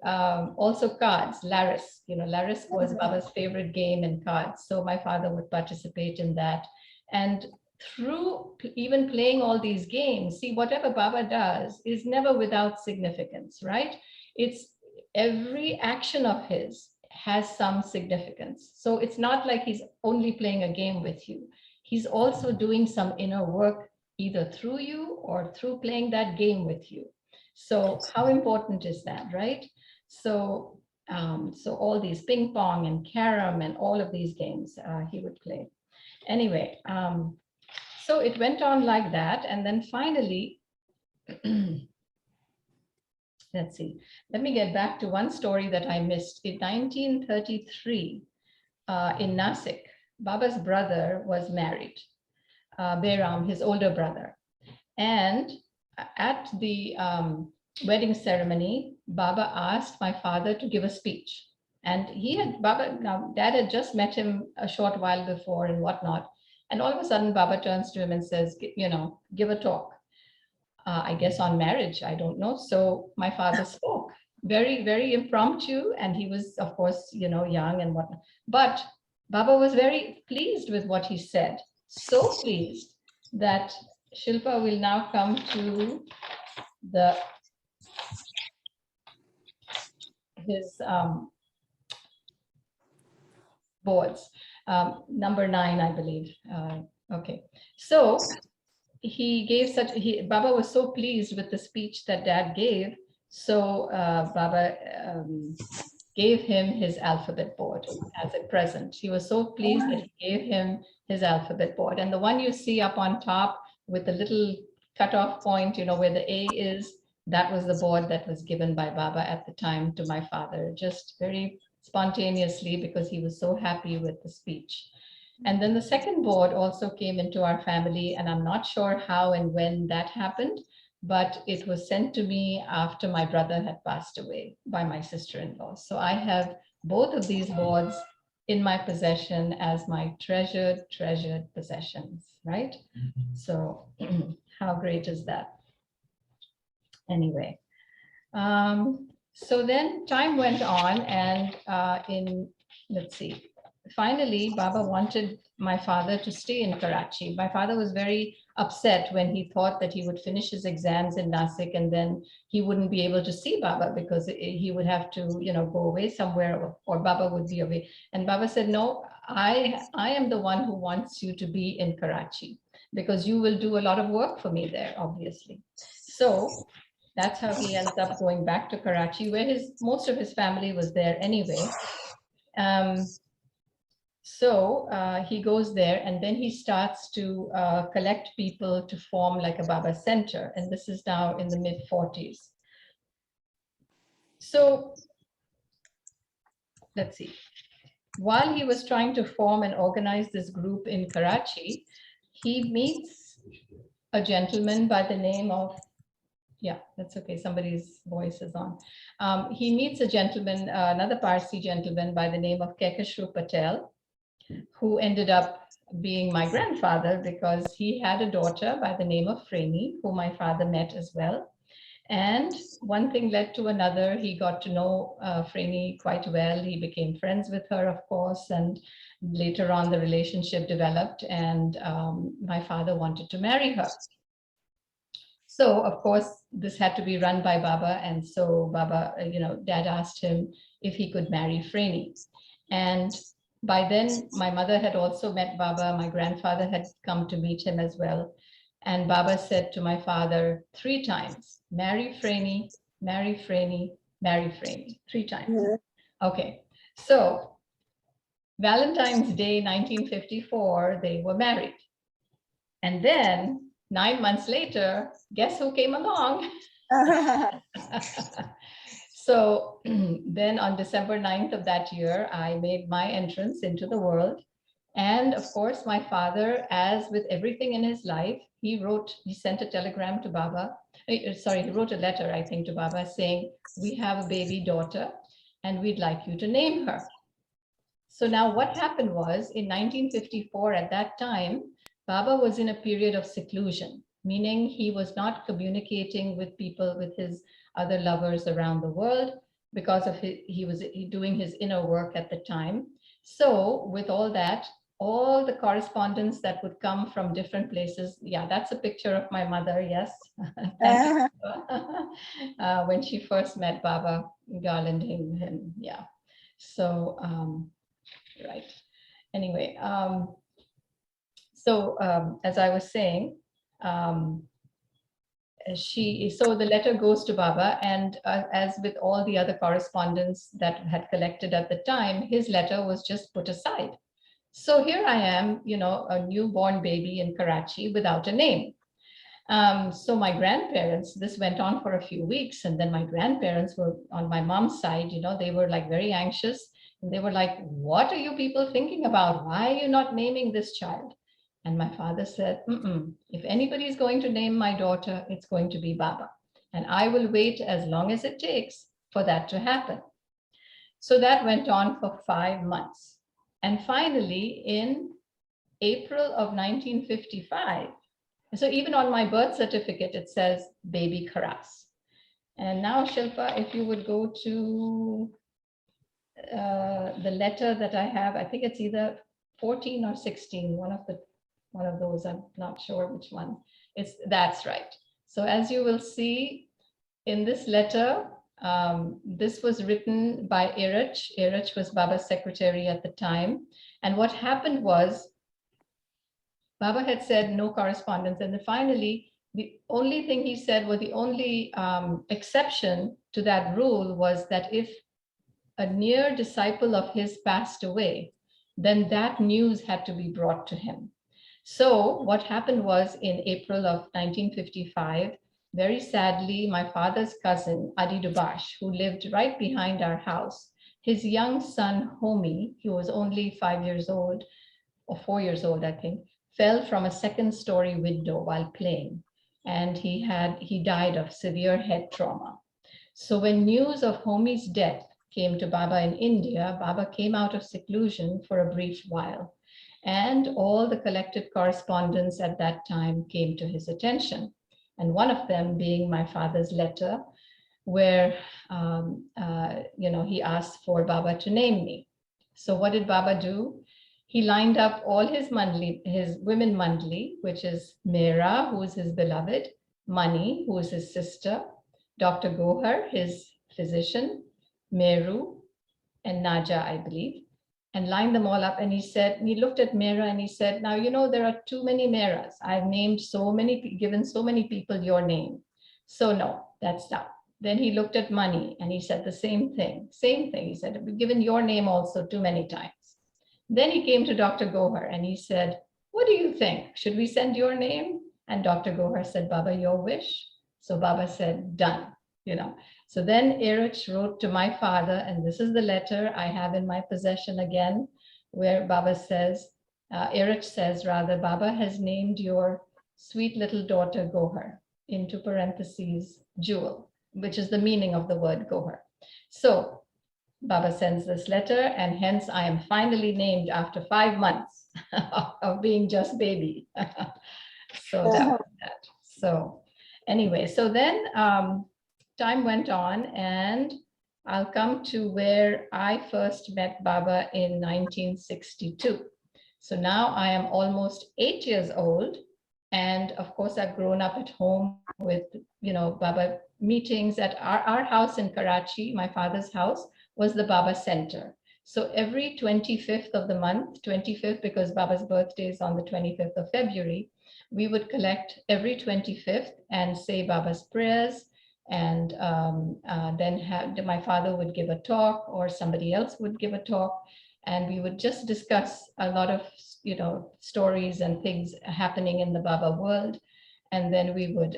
also cards, Laris. Laris was Baba's favorite game in cards. So my father would participate in that. And through even playing all these games, see, whatever Baba does is never without significance, right? It's every action of his has some significance. So it's not like he's only playing a game with you. He's also doing some inner work, either through you or through playing that game with you. So how important is that, right? So, so all these ping pong and carom and all of these games he would play. Anyway, so it went on like that. And then finally, let's see, let me get back to one story that I missed. In 1933, in Nasik, Baba's brother was married, Behram, his older brother. And at the wedding ceremony, Baba asked my father to give a speech. And Dad had just met him a short while before and whatnot. And all of a sudden, Baba turns to him and says, give a talk. I guess on marriage, I don't know. So my father spoke, very, very impromptu. And he was, of course, young and whatnot. But Baba was very pleased with what he said. So pleased that Shilpa will now come to his boards, number 9, I believe. Okay, so Baba was so pleased with the speech that Dad gave. So Baba gave him his alphabet board as a present. He was so pleased that he gave him his alphabet board. And the one you see up on top with the little cutoff point, where the A is, that was the board that was given by Baba at the time to my father, just very spontaneously, because he was so happy with the speech. And then the second board also came into our family, and I'm not sure how and when that happened, but it was sent to me after my brother had passed away by my sister-in-law. So I have both of these boards in my possession as my treasured possessions, right? So how great is that? Anyway, so then time went on, and let's see, finally, Baba wanted my father to stay in Karachi. My father was very upset when he thought that he would finish his exams in Nasik and then he wouldn't be able to see Baba, because he would have to, go away somewhere, or Baba would be away. And Baba said, no, I am the one who wants you to be in Karachi, because you will do a lot of work for me there, obviously. So that's how he ends up going back to Karachi, where most of his family was there anyway. So he goes there, and then he starts to collect people to form like a Baba center. And this is now in the mid-40s. So let's see. While he was trying to form and organize this group in Karachi, he meets a gentleman by the name of, yeah, that's okay, somebody's voice is on. He meets a gentleman, another Parsi gentleman by the name of Kekashru Patel, who ended up being my grandfather, because he had a daughter by the name of Freni, who my father met as well. And one thing led to another. He got to know Freni quite well. He became friends with her, of course, and later on the relationship developed, and my father wanted to marry her. So, of course, this had to be run by Baba. And so Baba, Dad asked him if he could marry Freni. And by then, my mother had also met Baba. My grandfather had come to meet him as well. And Baba said to my father 3 times, marry Freni, marry Freni, marry Freni, 3 times. Yeah. Okay, so Valentine's Day, 1954, they were married. And then 9 months later, guess who came along? So then on December 9th of that year, I made my entrance into the world. And of course, my father, as with everything in his life, he sent a telegram to Baba. Sorry, he wrote a letter, I think, to Baba saying, we have a baby daughter and we'd like you to name her. So now what happened was in 1954, at that time, Baba was in a period of seclusion, meaning he was not communicating with people, with his other lovers around the world, because of he was doing his inner work at the time. So with all that, all the correspondence that would come from different places. Yeah, that's a picture of my mother. Yes. When she first met Baba, garlanding him. Yeah. So, right. Anyway, as I was saying, so the letter goes to Baba, and as with all the other correspondence that had collected at the time, his letter was just put aside. So here I am, a newborn baby in Karachi without a name. So my grandparents, this went on for a few weeks, and then my grandparents were on my mom's side, they were like very anxious. And they were like, what are you people thinking about? Why are you not naming this child? And my father said, if anybody is going to name my daughter, it's going to be Baba. And I will wait as long as it takes for that to happen. So that went on for 5 months. And finally, in April of 1955, so even on my birth certificate, it says baby Karas. And now, Shilpa, if you would go to the letter that I have, I think it's either 14 or 16, one of those, I'm not sure which one. That's right. So as you will see in this letter, this was written by Irach. Irach was Baba's secretary at the time. And what happened was, Baba had said no correspondence. And then finally, the only thing he said, was the only exception to that rule was that if a near disciple of his passed away, then that news had to be brought to him. So what happened was in April of 1955, very sadly, my father's cousin, Adi Dubash, who lived right behind our house, his young son, Homi, he was only 5 years old, or 4 years old, I think, fell from a 2nd-story window while playing. And he died of severe head trauma. So when news of Homi's death came to Baba in India, Baba came out of seclusion for a brief while. And all the collected correspondence at that time came to his attention. And one of them being my father's letter, where he asked for Baba to name me. So what did Baba do? He lined up all his women mandli, which is Meera, who is his beloved, Mani, who is his sister, Dr. Goher, his physician, Meru, and Naja, I believe, and lined them all up. And he looked at Meera and he said, now, there are too many Meeras. I've named given so many people your name. So no, that's not. Then he looked at Mani and he said the same thing. He said, we've given your name also too many times. Then he came to Dr. Goher and he said, what do you think? Should we send your name? And Dr. Goher said, Baba, your wish. So Baba said, done, So then Irach wrote to my father, and this is the letter I have in my possession again, where Baba says, Irach says rather, Baba has named your sweet little daughter Goher, into parentheses, jewel, which is the meaning of the word Goher. So Baba sends this letter, and hence I am finally named after 5 months of being just baby. So that was that. So anyway, so then time went on, and I'll come to where I first met Baba in 1962. So now I am almost 8 years old. And of course, I've grown up at home with, Baba meetings at our house in Karachi. My father's house was the Baba Center. So every 25th of the month, 25th, because Baba's birthday is on the 25th of February, we would collect every 25th and say Baba's prayers. And then my father would give a talk, or somebody else would give a talk. And we would just discuss a lot of, stories and things happening in the Baba world. And then we would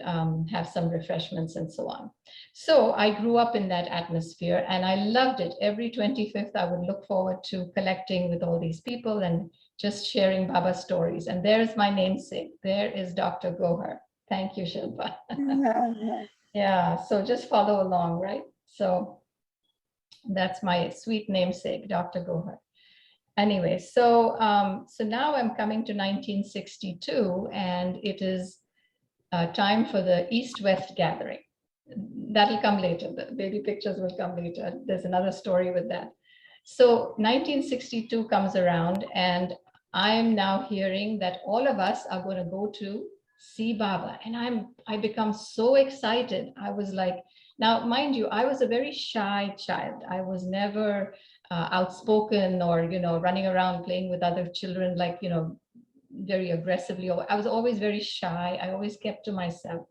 have some refreshments and so on. So I grew up in that atmosphere, and I loved it. Every 25th, I would look forward to collecting with all these people and just sharing Baba stories. And there's my namesake. There is Dr. Goher. Thank you, Shilpa. Yeah, so just follow along, right? So that's my sweet namesake, Dr. Goher. Anyway, so now I'm coming to 1962, and it is time for the East-West gathering. That'll come later. The baby pictures will come later. There's another story with that. So 1962 comes around, and I'm now hearing that all of us are going to go to see Baba, and I become so excited. I was like, now mind you, I was a very shy child. I was never outspoken or running around playing with other children, like very aggressively. I was always very shy. I always kept to myself.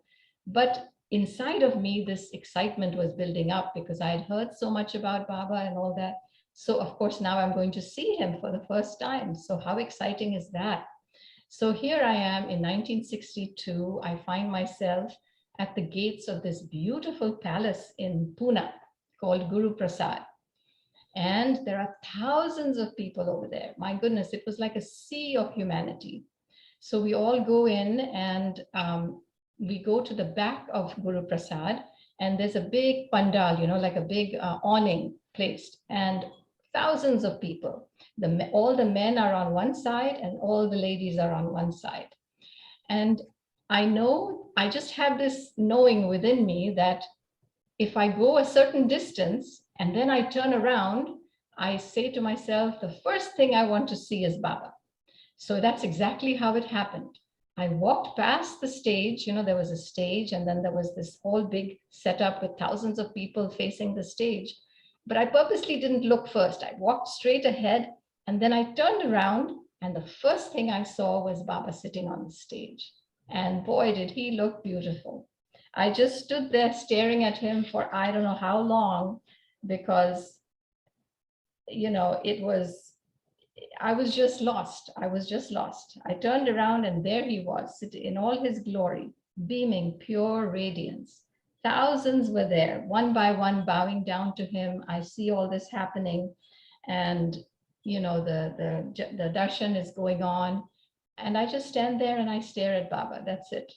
But inside of me, this excitement was building up because I had heard so much about Baba and all that. So of course, now I'm going to see him for the first time. So how exciting is that? So here I am in 1962. I find myself at the gates of this beautiful palace in Pune called Guru Prasad. And there are thousands of people over there. My goodness, it was like a sea of humanity. So we all go in, and we go to the back of Guru Prasad, and there's a big pandal, like a big awning placed, and thousands of people. All the men are on one side and all the ladies are on one side. And I just have this knowing within me that if I go a certain distance and then I turn around, I say to myself, the first thing I want to see is Baba. So that's exactly how it happened. I walked past the stage, there was a stage, and then there was this whole big setup with thousands of people facing the stage. But I purposely didn't look first. I walked straight ahead, and then I turned around, and the first thing I saw was Baba sitting on the stage. And boy, did he look beautiful. I just stood there staring at him for I don't know how long, because, I was just lost. I turned around, and there he was, sitting in all his glory, beaming pure radiance. Thousands were there, one by one, bowing down to him. I see all this happening, and the darshan is going on, and I just stand there and I stare at Baba. That's it.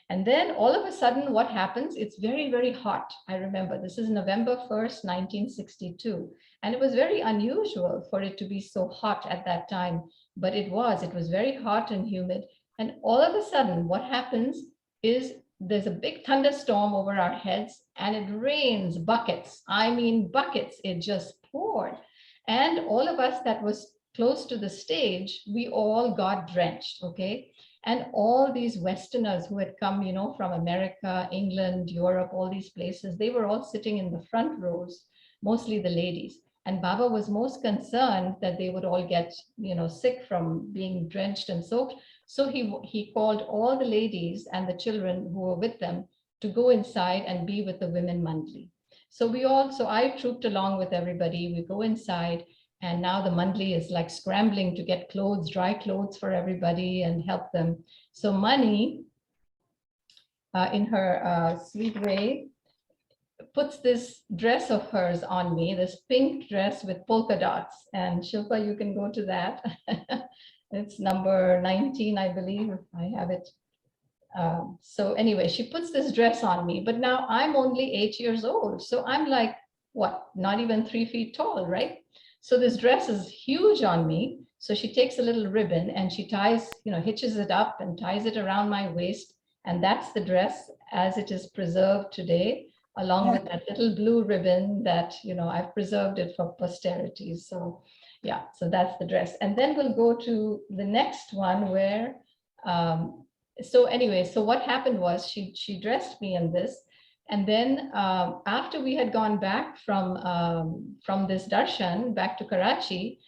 And then all of a sudden, what happens? It's very, very hot. I remember this is November 1st, 1962. And it was very unusual for it to be so hot at that time. But it was very hot and humid. And all of a sudden, what happens is there's a big thunderstorm over our heads, and it rains buckets. I mean, buckets. It just poured. And all of us that was close to the stage, we all got drenched, okay? And all these Westerners who had come, from America, England, Europe, all these places, they were all sitting in the front rows, mostly the ladies. And Baba was most concerned that they would all get, sick from being drenched and soaked. So he called all the ladies and the children who were with them to go inside and be with the women monthly. So I trooped along with everybody. We go inside. And now the Mandli is like scrambling to get clothes, dry clothes for everybody and help them. So Mani, in her sweet way, puts this dress of hers on me, this pink dress with polka dots. And Shilpa, you can go to that. It's number 19, I believe. I have it. So anyway, she puts this dress on me, but now I'm only 8 years old. So I'm like, what, not even 3 feet tall, right? So this dress is huge on me. So she takes a little ribbon and she ties, hitches it up and ties it around my waist. And that's the dress as it is preserved today, along with that little blue ribbon that, I've preserved it for posterity. So yeah, so that's the dress. And then we'll go to the next one where, so anyway, so what happened was she dressed me in this. And then after we had gone back from this darshan back to Karachi,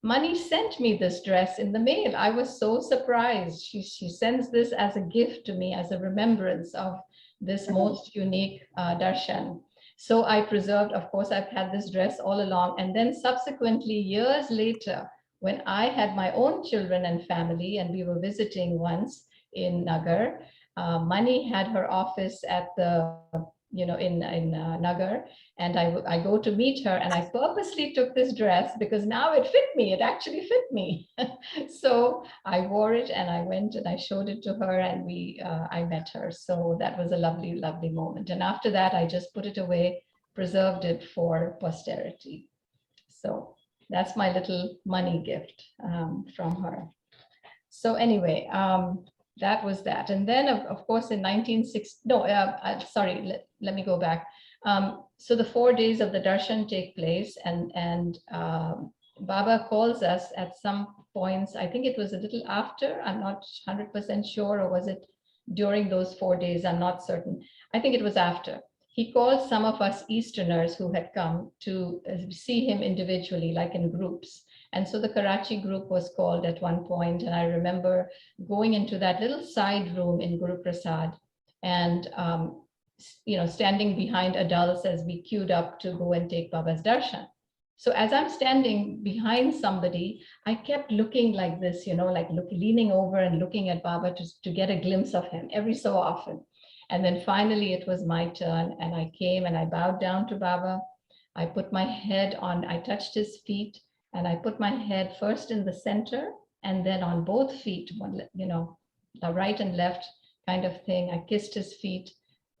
Mani sent me this dress in the mail. I was so surprised. She sends this as a gift to me, as a remembrance of this most unique darshan. So I preserved, of course, I've had this dress all along. And then subsequently, years later, when I had my own children and family, and we were visiting once in Nagar, Mani had her office at the, in Nagar, and I go to meet her, and I purposely took this dress because now it fit me. It actually fit me. So I wore it, and I went and I showed it to her, and I met her. So that was a lovely, lovely moment. And after that, I just put it away, preserved it for posterity. So that's my little money gift from her. So anyway, that was that. And then, of course, in 1960, no, sorry, let me go back. So the 4 days of the darshan take place, and Baba calls us at some points. I think it was a little after, I'm not 100% sure, or was it during those 4 days? I'm not certain. I think it was after. He called some of us Easterners who had come to see him individually, like in groups. And so the Karachi group was called at one point, and I remember going into that little side room in Guru Prasad and standing behind adults as we queued up to go and take Baba's darshan. So as I'm standing behind somebody, I kept looking like this, leaning over and looking at Baba to get a glimpse of him every so often. And then finally it was my turn, and I came and I bowed down to Baba. I put my head on, I touched his feet, and I put my head first in the center and then on both feet, the right and left kind of thing. I kissed his feet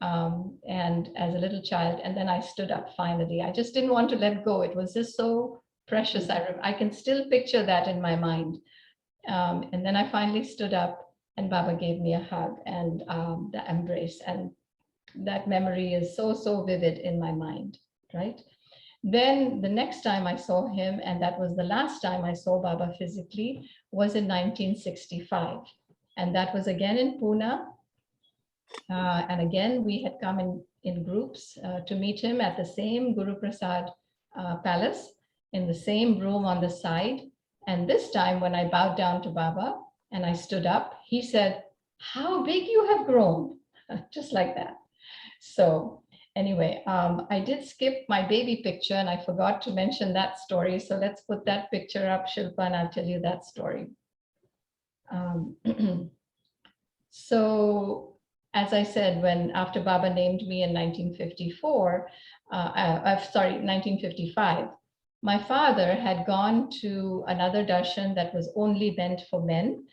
and as a little child, and then I stood up finally. I just didn't want to let go. It was just so precious. I can still picture that in my mind. And then I finally stood up, and Baba gave me a hug and the embrace. And that memory is so, so vivid in my mind, right? Then the next time I saw him, and that was the last time I saw Baba physically, was in 1965. And that was again in Pune. And again, we had come in groups to meet him at the same Guru Prasad palace, in the same room on the side. And this time when I bowed down to Baba and I stood up, he said, "How big you have grown," just like that. So anyway, I did skip my baby picture, and I forgot to mention that story. So let's put that picture up, Shilpa, and I'll tell you that story. So as I said, after Baba named me in 1954, 1955, my father had gone to another darshan that was only meant for men,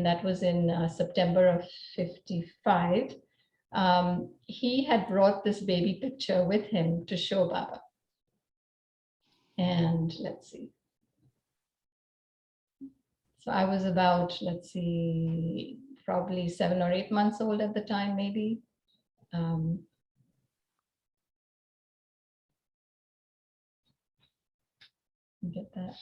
that was in September of 55. He had brought this baby picture with him to show Baba. And let's see. So I was about, let's see, probably 7 or 8 months old at the time, maybe. Get that.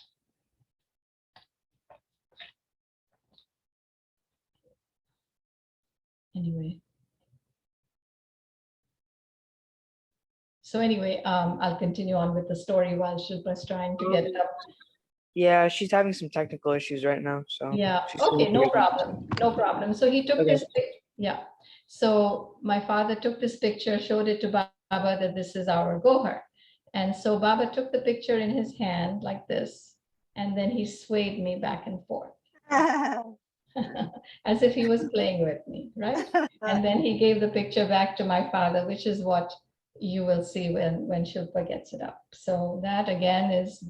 Anyway. So anyway, I'll continue on with the story while Shilpa's trying to get it up. Yeah, she's having some technical issues right now. So yeah, she's okay, no problem, no problem. So he took this, yeah. So my father took this picture, showed it to Baba that this is our Goher. And so Baba took the picture in his hand like this, and then he swayed me back and forth. As if he was playing with me, right? And then he gave the picture back to my father, which is what you will see when Shilpa gets it up. So that again is,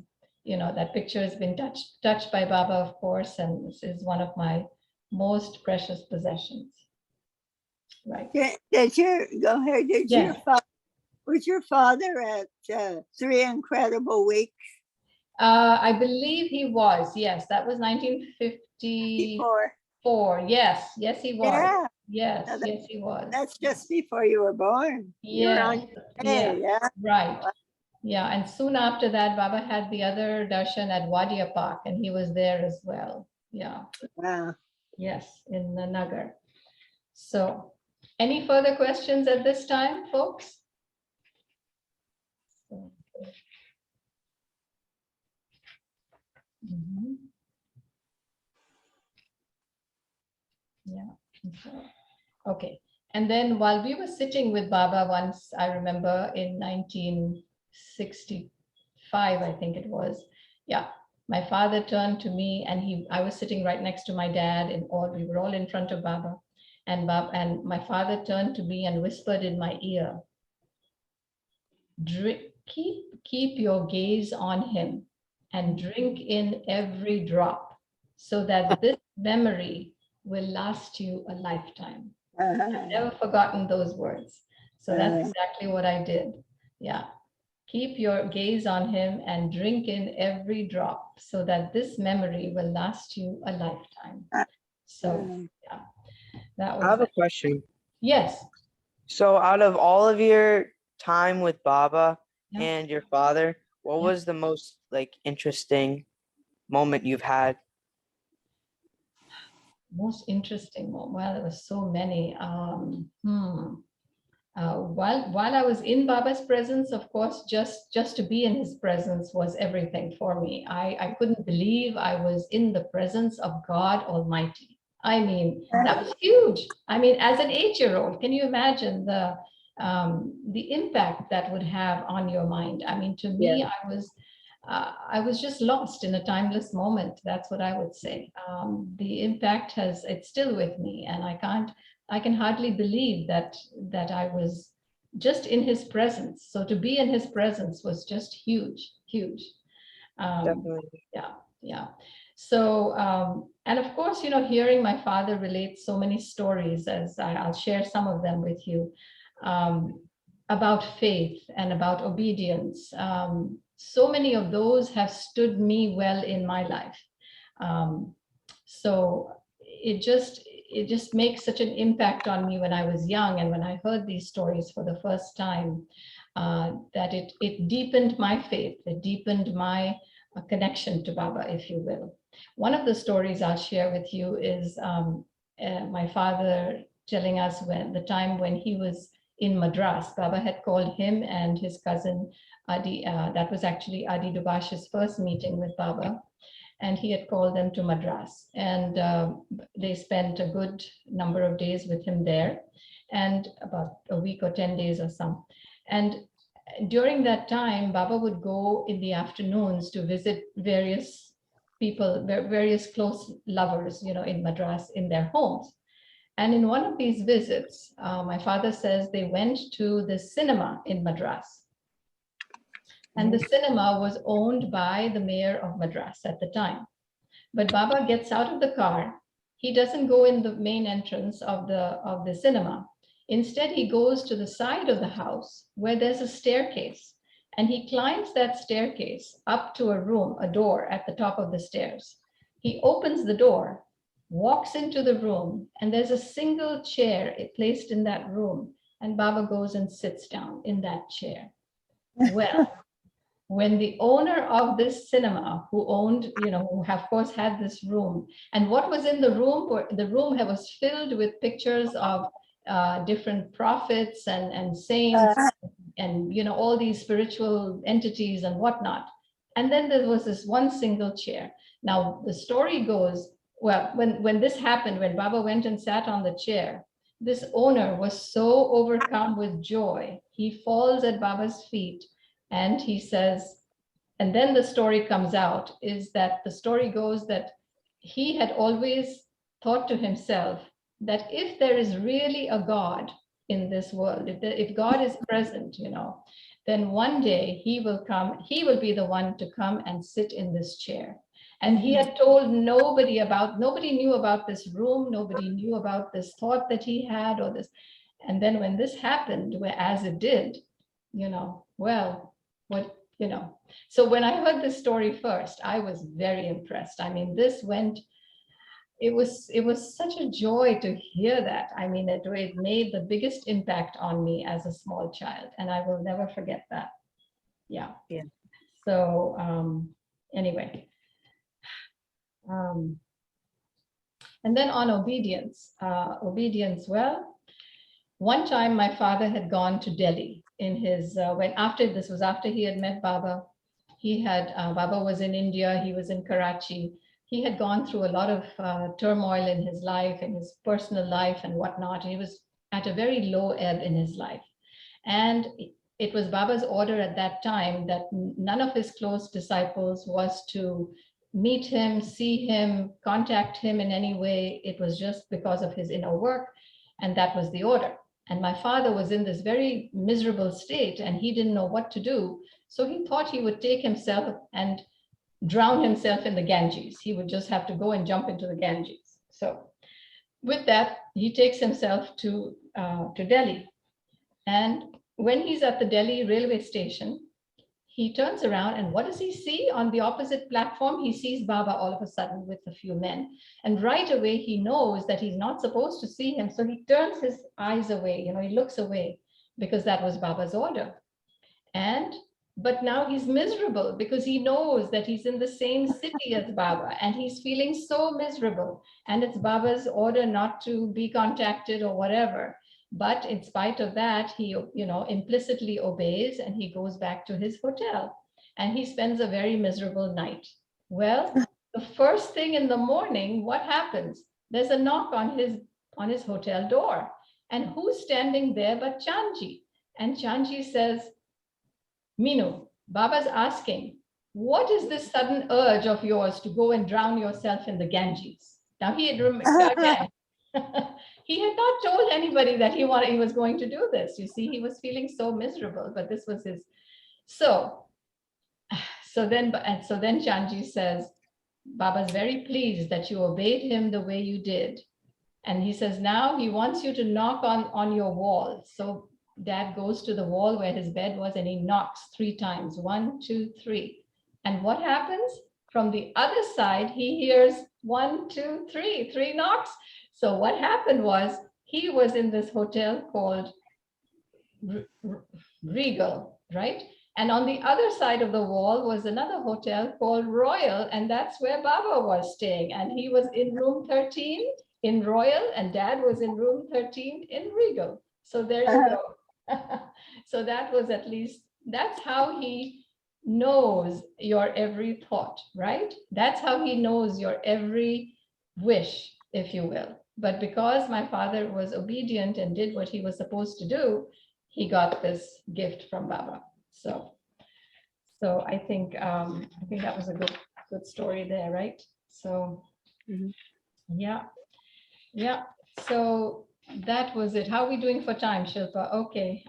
that picture has been touched by Baba, of course, and this is one of my most precious possessions. Right. Did your Goher, Yes. Was your father at Three Incredible Weeks I believe he was. Yes, that was 1954. before? Yes, yes, he was. Yeah. Yes, Now yes, he was. that's just before you were born. You were on Yes, your yeah, way, yeah. right. Yeah, and soon after that, Baba had the other darshan at Wadia Park, and he was there as well. Yeah, Wow. yes, in the Nagar. So, any further questions at this time, folks? Mhm. Yeah. Okay. And then while we were sitting with Baba once, I remember in 1965, I think it was. Yeah. My father turned to me and I was sitting right next to my dad and we were all in front of Baba. And my father turned to me and whispered in my ear, keep your gaze on him and drink in every drop so that this memory will last you a lifetime. I've never forgotten those words. So that's exactly what I did. Yeah. Keep your gaze on him and drink in every drop so that this memory will last you a lifetime. So yeah, that I have a was, question. yes. So out of all of your time with Baba Yeah. and your father, what Yeah. was the most like interesting moment you've had? Most interesting one. Well, there was so many. While I was in Baba's presence, of course, just to be in his presence was everything for me. I couldn't believe I was in the presence of God Almighty. I mean, that was huge. I mean, as an 8-year-old, can you imagine the impact that would have on your mind? I mean, to me, I was just lost in a timeless moment. That's what I would say. The impact it's still with me, and I can hardly believe that I was just in his presence. So to be in his presence was just huge, huge. Definitely. Yeah. So, and of course, hearing my father relate so many stories, as I'll share some of them with you, about faith and about obedience. So many of those have stood me well in my life. So it just makes such an impact on me when I was young, and when I heard these stories for the first time, that it deepened my faith, it deepened my connection to Baba, if you will. One of the stories I'll share with you is my father telling us the time when he was in Madras. Baba had called him and his cousin Adi. That was actually Adi Dubash's first meeting with Baba. And he had called them to Madras. And they spent a good number of days with him there, and about a week or 10 days or some. And during that time, Baba would go in the afternoons to visit various people, various close lovers, in Madras, in their homes. And in one of these visits, my father says they went to the cinema in Madras. And the cinema was owned by the mayor of Madras at the time. But Baba gets out of the car. He doesn't go in the main entrance of the cinema. Instead, he goes to the side of the house where there's a staircase. And he climbs that staircase up to a room, a door at the top of the stairs. He opens the door, walks into the room, and there's a single chair placed in that room. And Baba goes and sits down in that chair. Well, when the owner of this cinema, who owned, who of course had this room, and what was in the room, was filled with pictures of different prophets and saints, and all these spiritual entities and whatnot. And then there was this one single chair. Now the story goes, well, when this happened, when Baba went and sat on the chair, this owner was so overcome with joy, he falls at Baba's feet. And he says, and then the story comes out, is that the story goes that he had always thought to himself that if there is really a God in this world, if God is present, then one day he will be the one to come and sit in this chair. And he had told nobody knew about this room, nobody knew about this thought that he had or this. And then when this happened, as it did, well, what, So when I heard this story first, I was very impressed. I mean, it was such a joy to hear that. I mean, it made the biggest impact on me as a small child, and I will never forget that. Yeah. Yeah. So anyway, and then on obedience, well, one time my father had gone to Delhi in his, after he had met Baba. Baba was in India, he was in Karachi. He had gone through a lot of turmoil in his life, in his personal life and whatnot. He was at a very low ebb in his life. And it was Baba's order at that time that none of his close disciples was to meet him, see him, contact him in any way. It was just because of his inner work, and that was the order. And my father was in this very miserable state, and he didn't know what to do. So he thought he would take himself and drown himself in the Ganges. He would just have to go and jump into the Ganges. So with that, he takes himself to Delhi. And when he's at the Delhi railway station, he turns around, and what does he see on the opposite platform? He sees Baba all of a sudden with a few men. And right away, he knows that he's not supposed to see him. So he turns his eyes away, he looks away, because that was Baba's order. But now he's miserable because he knows that he's in the same city as Baba, and he's feeling so miserable. And it's Baba's order not to be contacted or whatever. But in spite of that, he, implicitly obeys, and he goes back to his hotel, and he spends a very miserable night. Well, the first thing in the morning, what happens? There's a knock on his hotel door, and who's standing there but Chanji? And Chanji says, Minu, Baba's asking, what is this sudden urge of yours to go and drown yourself in the Ganges? Now he had again. He had not told anybody that he was going to do this. You see, he was feeling so miserable, but this was his. So then Chanji says, Baba's very pleased that you obeyed him the way you did. And he says, now he wants you to knock on your wall. So Dad goes to the wall where his bed was, and he knocks 3 times, 1, 2, 3. And what happens? From the other side, he hears 1, 2, 3, 3 knocks. So what happened was, he was in this hotel called Regal, right? And on the other side of the wall was another hotel called Royal, and that's where Baba was staying. And he was in room 13 in Royal, and Dad was in room 13 in Regal. So there you go. So that was that's how he knows your every thought, right? That's how he knows your every wish, if you will. But because my father was obedient and did what he was supposed to do, he got this gift from Baba. So I think that was a good story there, right? So yeah. So that was it. How are we doing for time, Shilpa? Okay.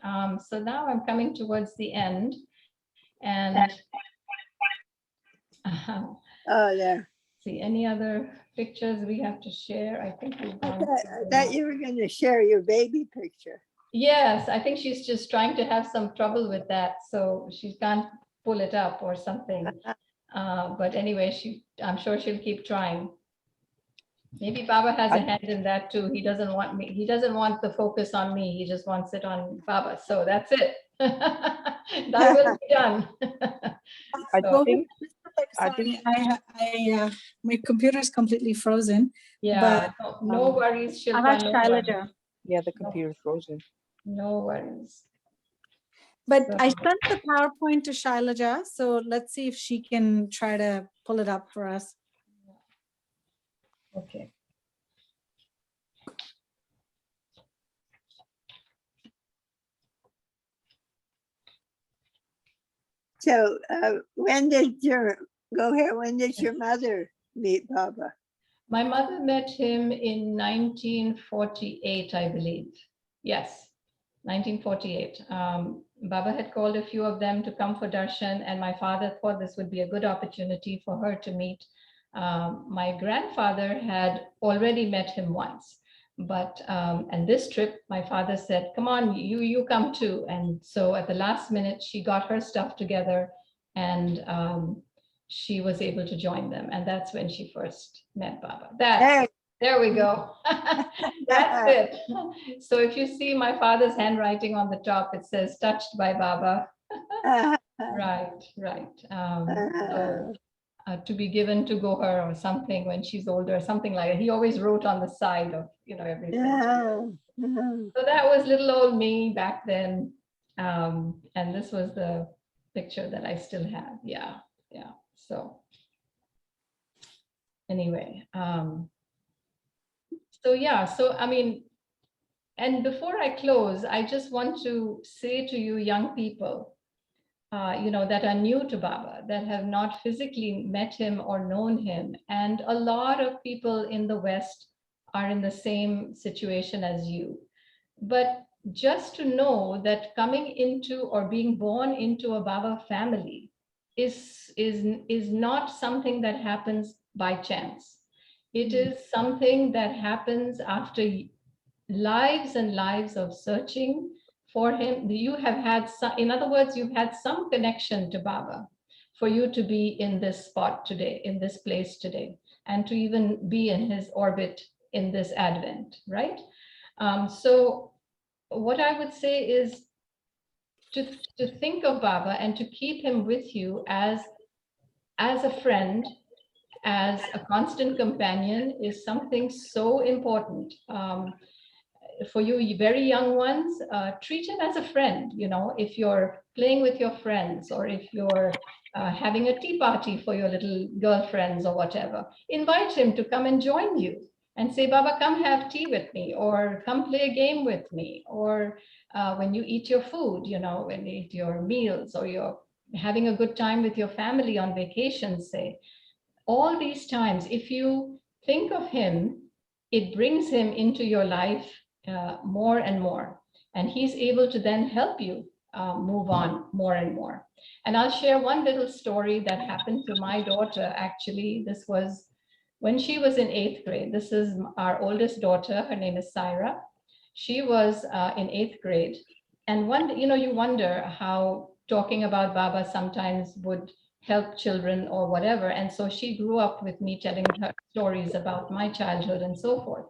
So now I'm coming towards the end, and There. see any other pictures we have to share. I think we've gone I thought you were going to share your baby picture. Yes, I think she's just trying to have some trouble with that, so she can't pull it up or something. But anyway, I'm sure she'll keep trying. Maybe Baba has a hand in that too. He doesn't want the focus on me. He just wants it on Baba. So that's it. That will be done. My computer is completely frozen. Yeah, no worries, Shilpa. I've asked Shailaja. Yeah, the computer frozen. No worries. But I sent the PowerPoint to Shailaja, so let's see if she can try to pull it up for us. Okay. So when did your mother meet Baba? My mother met him in 1948, I believe. Yes, 1948. Baba had called a few of them to come for darshan, and my father thought this would be a good opportunity for her to meet. My grandfather had already met him once, But and this trip, my father said, "Come on, you come too." And so at the last minute, she got her stuff together, and she was able to join them. And that's when she first met Baba. There we go. That's it. So if you see my father's handwriting on the top, it says "Touched by Baba." Right, right. So to be given to Goher or something when she's older, something like that. He always wrote on the side of, everything. So that was little old me back then. And this was the picture that I still have. Yeah, yeah. So anyway, so yeah, so I mean, and before I close, I just want to say to you young people, that are new to Baba, that have not physically met him or known him. And a lot of people in the West are in the same situation as you. But just to know that coming into or being born into a Baba family is not something that happens by chance. It is something that happens after lives and lives of searching for him. You have had some, in other words, you've had some connection to Baba for you to be in this spot today, in this place today, and to even be in his orbit in this Advent, right? So what I would say is to think of Baba and to keep him with you as a friend, as a constant companion is something so important. For you very young ones, treat him as a friend. If you're playing with your friends, or if you're having a tea party for your little girlfriends or whatever, invite him to come and join you and say, Baba, come have tea with me, or come play a game with me. Or when you eat your food, when you eat your meals, or you're having a good time with your family on vacation, say, all these times, if you think of him, it brings him into your life more and more. And he's able to then help you move on more and more. And I'll share one little story that happened to my daughter. Actually, this was when she was in 8th grade. This is our oldest daughter. Her name is Syra. She was in 8th grade. And you wonder how talking about Baba sometimes would help children or whatever. And so she grew up with me telling her stories about my childhood and so forth.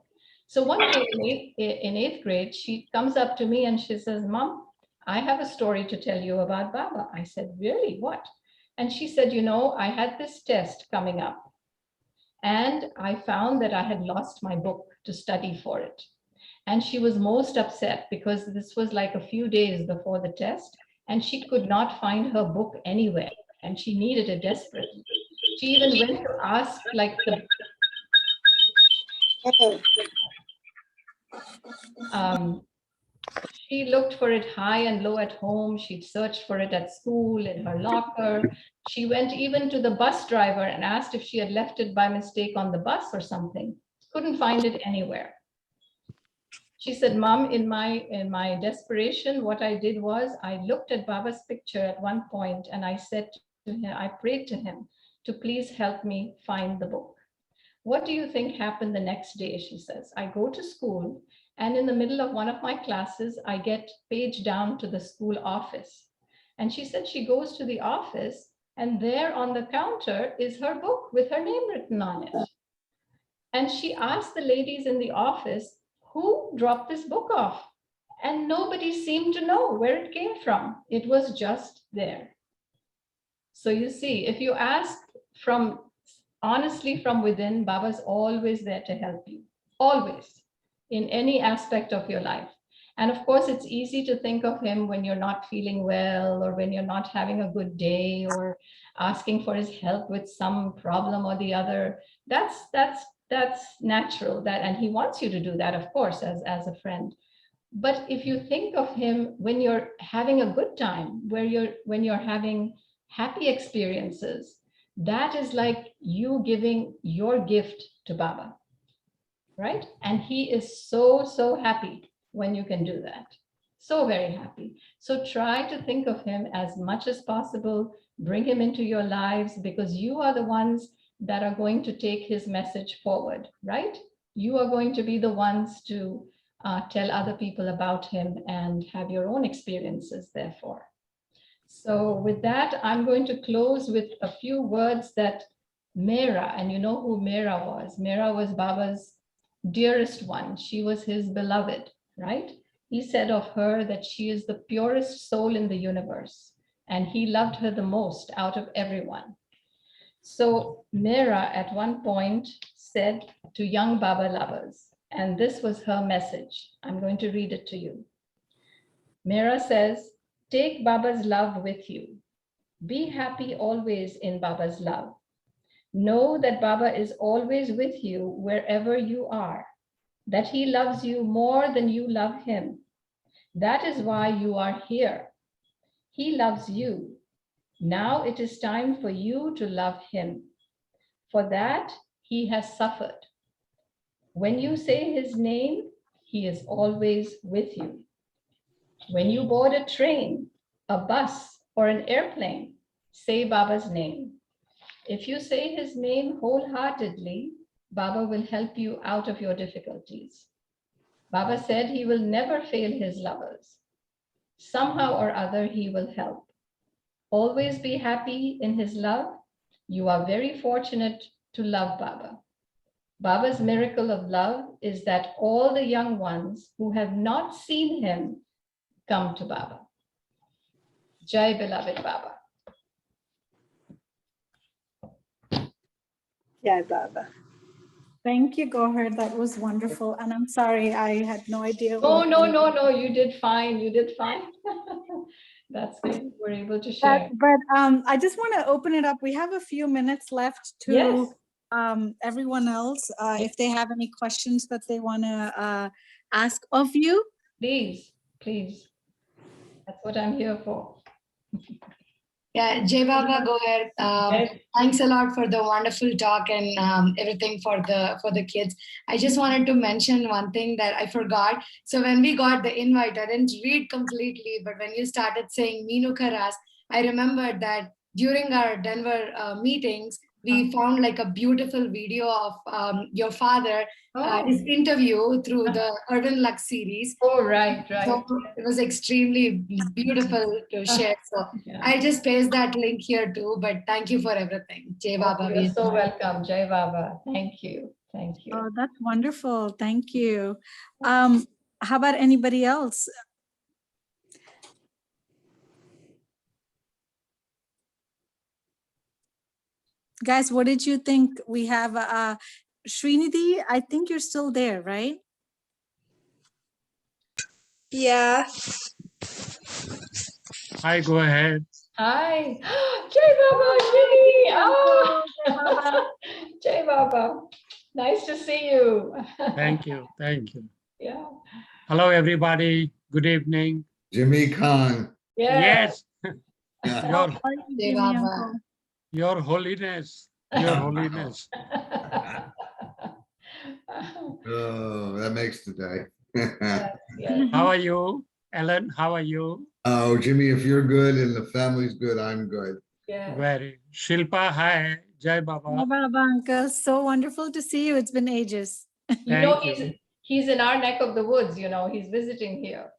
So one day in 8th grade, she comes up to me and she says, Mom, I have a story to tell you about Baba. I said, really, what? And she said, I had this test coming up and I found that I had lost my book to study for it. And she was most upset because this was like a few days before the test and she could not find her book anywhere and she needed it desperately. She even went to ask she looked for it high and low at home. She'd searched for it at school, in her locker. She went even to the bus driver and asked if she had left it by mistake on the bus or something. Couldn't find it anywhere. She said, Mom, in my desperation, what I did was I looked at Baba's picture at one point and I said to him, I prayed to him to please help me find the book. What do you think happened the next day? She says, I go to school and in the middle of one of my classes, I get paged down to the school office. And she said she goes to the office and there on the counter is her book with her name written on it. And she asked the ladies in the office, who dropped this book off? And nobody seemed to know where it came from. It was just there. So you see, if you ask honestly from within, Baba's always there to help you, always, in any aspect of your life. And of course, it's easy to think of him when you're not feeling well or when you're not having a good day or asking for his help with some problem or the other. That's natural, and he wants you to do that, of course, as a friend. But if you think of him when you're having a good time, when you're having happy experiences, that is like you giving your gift to Baba, right? And he is so, so happy when you can do that. So very happy. So try to think of him as much as possible, bring him into your lives because you are the ones that are going to take his message forward, right? You are going to be the ones to tell other people about him and have your own experiences, therefore. So with that, I'm going to close with a few words that Mera, and you know who Mera was. Mera was Baba's dearest one. She was his beloved, right? He said of her that she is the purest soul in the universe, and he loved her the most out of everyone. So Mera at one point said to young Baba lovers, and this was her message. I'm going to read it to you. Mera says, take Baba's love with you. Be happy always in Baba's love. Know that Baba is always with you wherever you are, that he loves you more than you love him. That is why you are here. He loves you. Now it is time for you to love him. For that, he has suffered. When you say his name, he is always with you. When you board a train, a bus, or an airplane, say Baba's name. If you say his name wholeheartedly, Baba will help you out of your difficulties. Baba said he will never fail his lovers. Somehow or other, he will help. Always be happy in his love. You are very fortunate to love Baba. Baba's miracle of love is that all the young ones who have not seen him come to Baba. Jai beloved Baba. Yeah, Baba. Thank you, Goher. That was wonderful. And I'm sorry, I had no idea. Oh, what no, you- no, no, you did fine. You did fine. That's good. We're able to share. But I just want to open it up. We have a few minutes left to Yes. everyone else, if they have any questions that they want to ask of you. Please, please. That's what I'm here for. Yeah, Jai Baba, go ahead. Thanks a lot for the wonderful talk and everything for the kids. I just wanted to mention one thing that I forgot. So when we got the invite, I didn't read completely, but when you started saying Minu Karas, I remembered that during our Denver meetings, we found like a beautiful video of your father, his interview through the Urban Lux series. Oh, right, right. So it was extremely beautiful to share. So Yeah. I just paste that link here too, but thank you for everything. Jai Baba. You're so welcome. Jai Baba. Thank you. Thank you. Oh, that's wonderful. Thank you. How about anybody else? Guys, what did you think? We have Srinidhi, I think you're still there, right? Yeah. Hi, go ahead. Hi. Jai Baba, Shri. Oh. Jai Baba. Nice to see you. Thank you. Thank you. Yeah. Hello, everybody. Good evening. Jimmy Khan. Yes. How are you, Jimmy, Uncle? Your Holiness. Your Holiness. Oh, that makes the day. How are you, Ellen? How are you? Oh, Jimmy, if you're good and the family's good, I'm good. Very. Shilpa, hi. Jai Baba. Hi, Baba, Uncle. So wonderful to see you. It's been ages. You know, he's in our neck of the woods, you know, he's visiting here.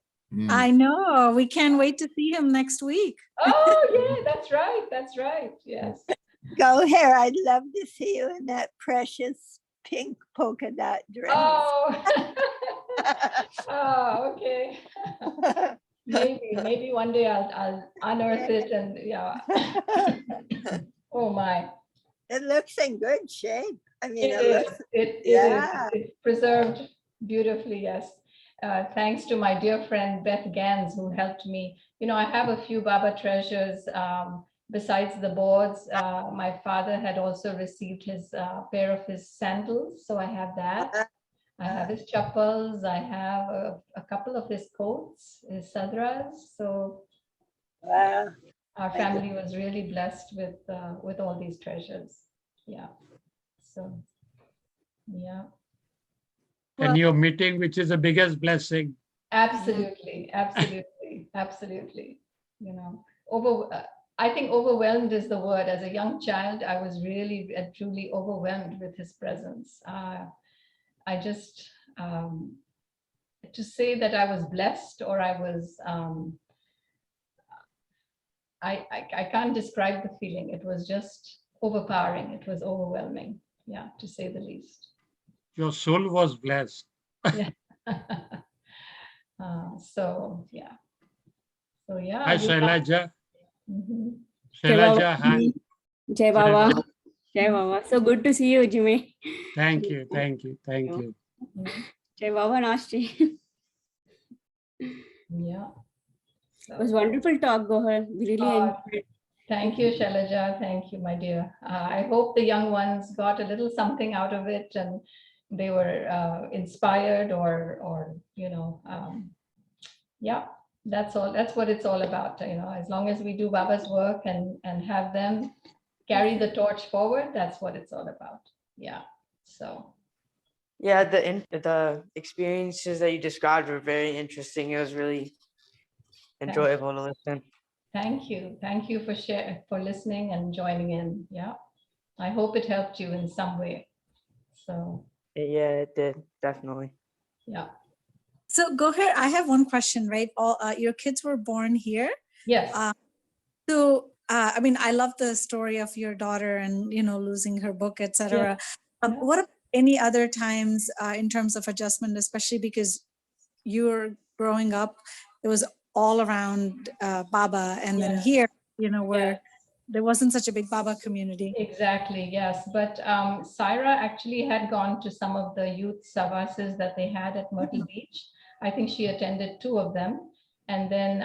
I know. We can't wait to see him next week. Oh, yeah, that's right. That's right. Yes. Goher, I'd love to see you in that precious pink polka dot dress. Oh, oh, okay. Maybe one day I'll unearth it and yeah. Oh my. It looks in good shape. I mean, It it is. looks, It's preserved beautifully, yes. Thanks to my dear friend Beth Gans, who helped me. You know, I have a few Baba treasures besides the boards. My father had also received his pair of his sandals, so I have that. I have his chappals. I have a couple of his coats, his sadras. So wow. Our family was really blessed with all these treasures. Yeah. So, yeah. And your meeting, which is the biggest blessing. Absolutely, absolutely, absolutely. You know, I think overwhelmed is the word. As a young child, I was really truly overwhelmed with his presence. I just, to say that I was blessed or I was, I can't describe the feeling. It was just overpowering. It was overwhelming. Yeah, to say the least. Your soul was blessed. Yeah. So yeah. So yeah. Hi, Shailaja. Mhm. Shailaja, hi. Jai Baba. Jai Baba. So good to see you, Jimmy. Thank you, thank you, thank you. Jai Baba Nasti. Yeah. It was wonderful talk, Goher. We really enjoyed it. Thank you, Shailaja. Thank you, my dear. I hope the young ones got a little something out of it and they were inspired or yeah, that's all. That's what it's all about. As long as we do Baba's work and have them carry the torch forward, that's what it's all about. Yeah. So. Yeah, the experiences that you described were very interesting. It was really enjoyable to listen. Thank you. Thank you for listening and joining in. Yeah. I hope it helped you in some way. So. Yeah, it did, definitely. Yeah. So Goher, I have one question, right? All your kids were born here. Yes. I mean, I love the story of your daughter and losing her book, etc. Yeah. What about any other times in terms of adjustment, especially because you were growing up, it was all around Baba, and then here, where there wasn't such a big Baba community. Exactly, yes. But Syra actually had gone to some of the youth Sahavas that they had at Myrtle Beach. I think she attended 2 of them. And then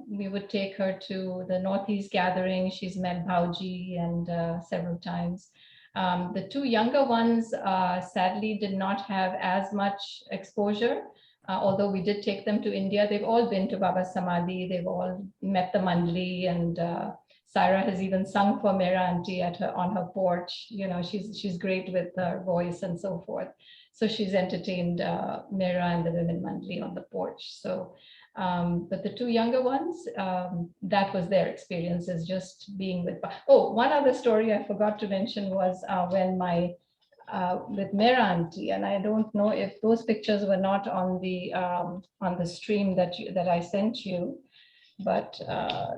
we would take her to the Northeast gathering. She's met Bhauji and several times. The 2 younger ones sadly did not have as much exposure. Although we did take them to India, they've all been to Baba Samadhi. They've all met the Mandli, and Syra has even sung for Mera Auntie on her porch. She's great with her voice and so forth. So she's entertained Mera and the women Mandli on the porch. So, but the 2 younger ones, that was their experiences just being with. Oh, one other story I forgot to mention was when with Mera Auntie, and I don't know if those pictures were not on the stream that I sent you, but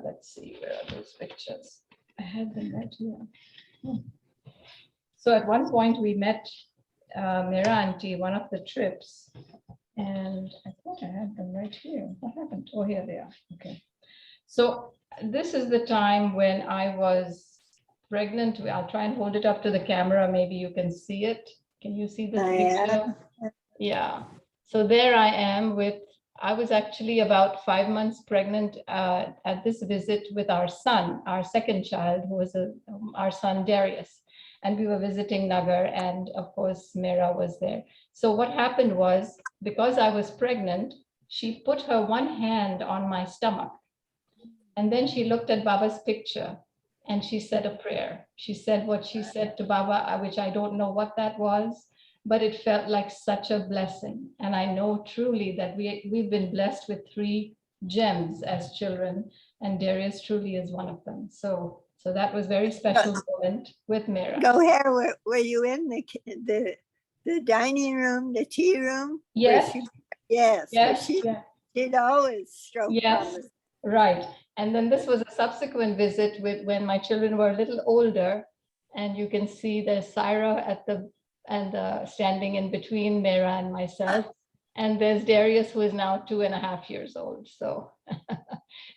let's see, where are those pictures? I had them right here. So at one point we met Mera Auntie, one of the trips, and I thought I had them right here. What happened? Oh, here they are. Okay. So this is the time when I was pregnant. I'll try and hold it up to the camera. Maybe you can see it. Can you see this picture? Yeah. So there I am I was actually about 5 months pregnant at this visit with our son, our second child, who was our son Darius. And we were visiting Nagar, and of course, Mera was there. So what happened was, because I was pregnant, she put her one hand on my stomach. And then she looked at Baba's picture and she said a prayer. She said what she said to Baba, which I don't know what that was, but it felt like such a blessing. And I know truly that we've been blessed with 3 gems as children, and Darius truly is one of them. So that was very special moment with Mera. Goher, were you in the dining room, the tea room? Yes. Yes. She'd always stroke. Yes. Right. And then this was a subsequent visit when my children were a little older, and you can see there's Syra standing in between Mera and myself. And there's Darius, who is now 2.5 years old. So,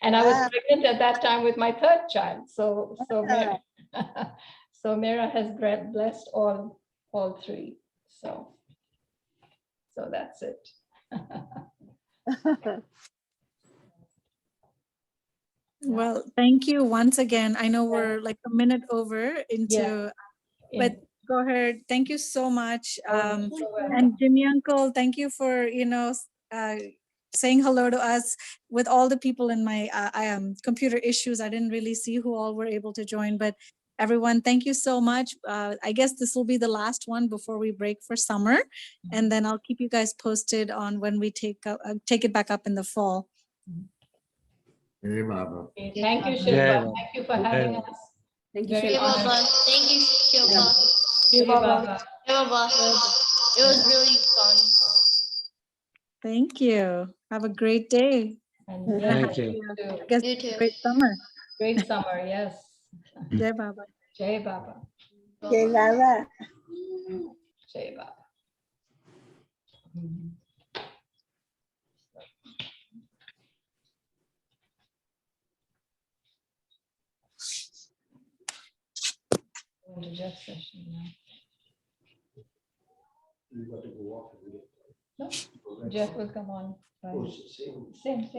and I was pregnant at that time with my 3rd child. So Mera has blessed all 3. So that's it. Well, thank you once again. I know we're like a minute over into, but Goher, thank you so much. And Jimmy Uncle, thank you for, saying hello to us. With all the people in my computer issues, I didn't really see who all were able to join, but everyone, thank you so much. I guess this will be the last one before we break for summer. And then I'll keep you guys posted on when we take it back up in the fall. Hey, Baba. Thank you, Shilpa. Thank you for having us. Thank you, Very Shilpa. honored. Thank you, Shilpa. Shilpa. Shilpa. It was really fun. Thank you. Have a great day. And And a yeah, Thank you. I guess You too. great summer. great summer, yes. Jai Baba. Jai Baba. Okay, Baba. Jai Baba. Going to Jeff's session now. No, Jeff will come on. Same.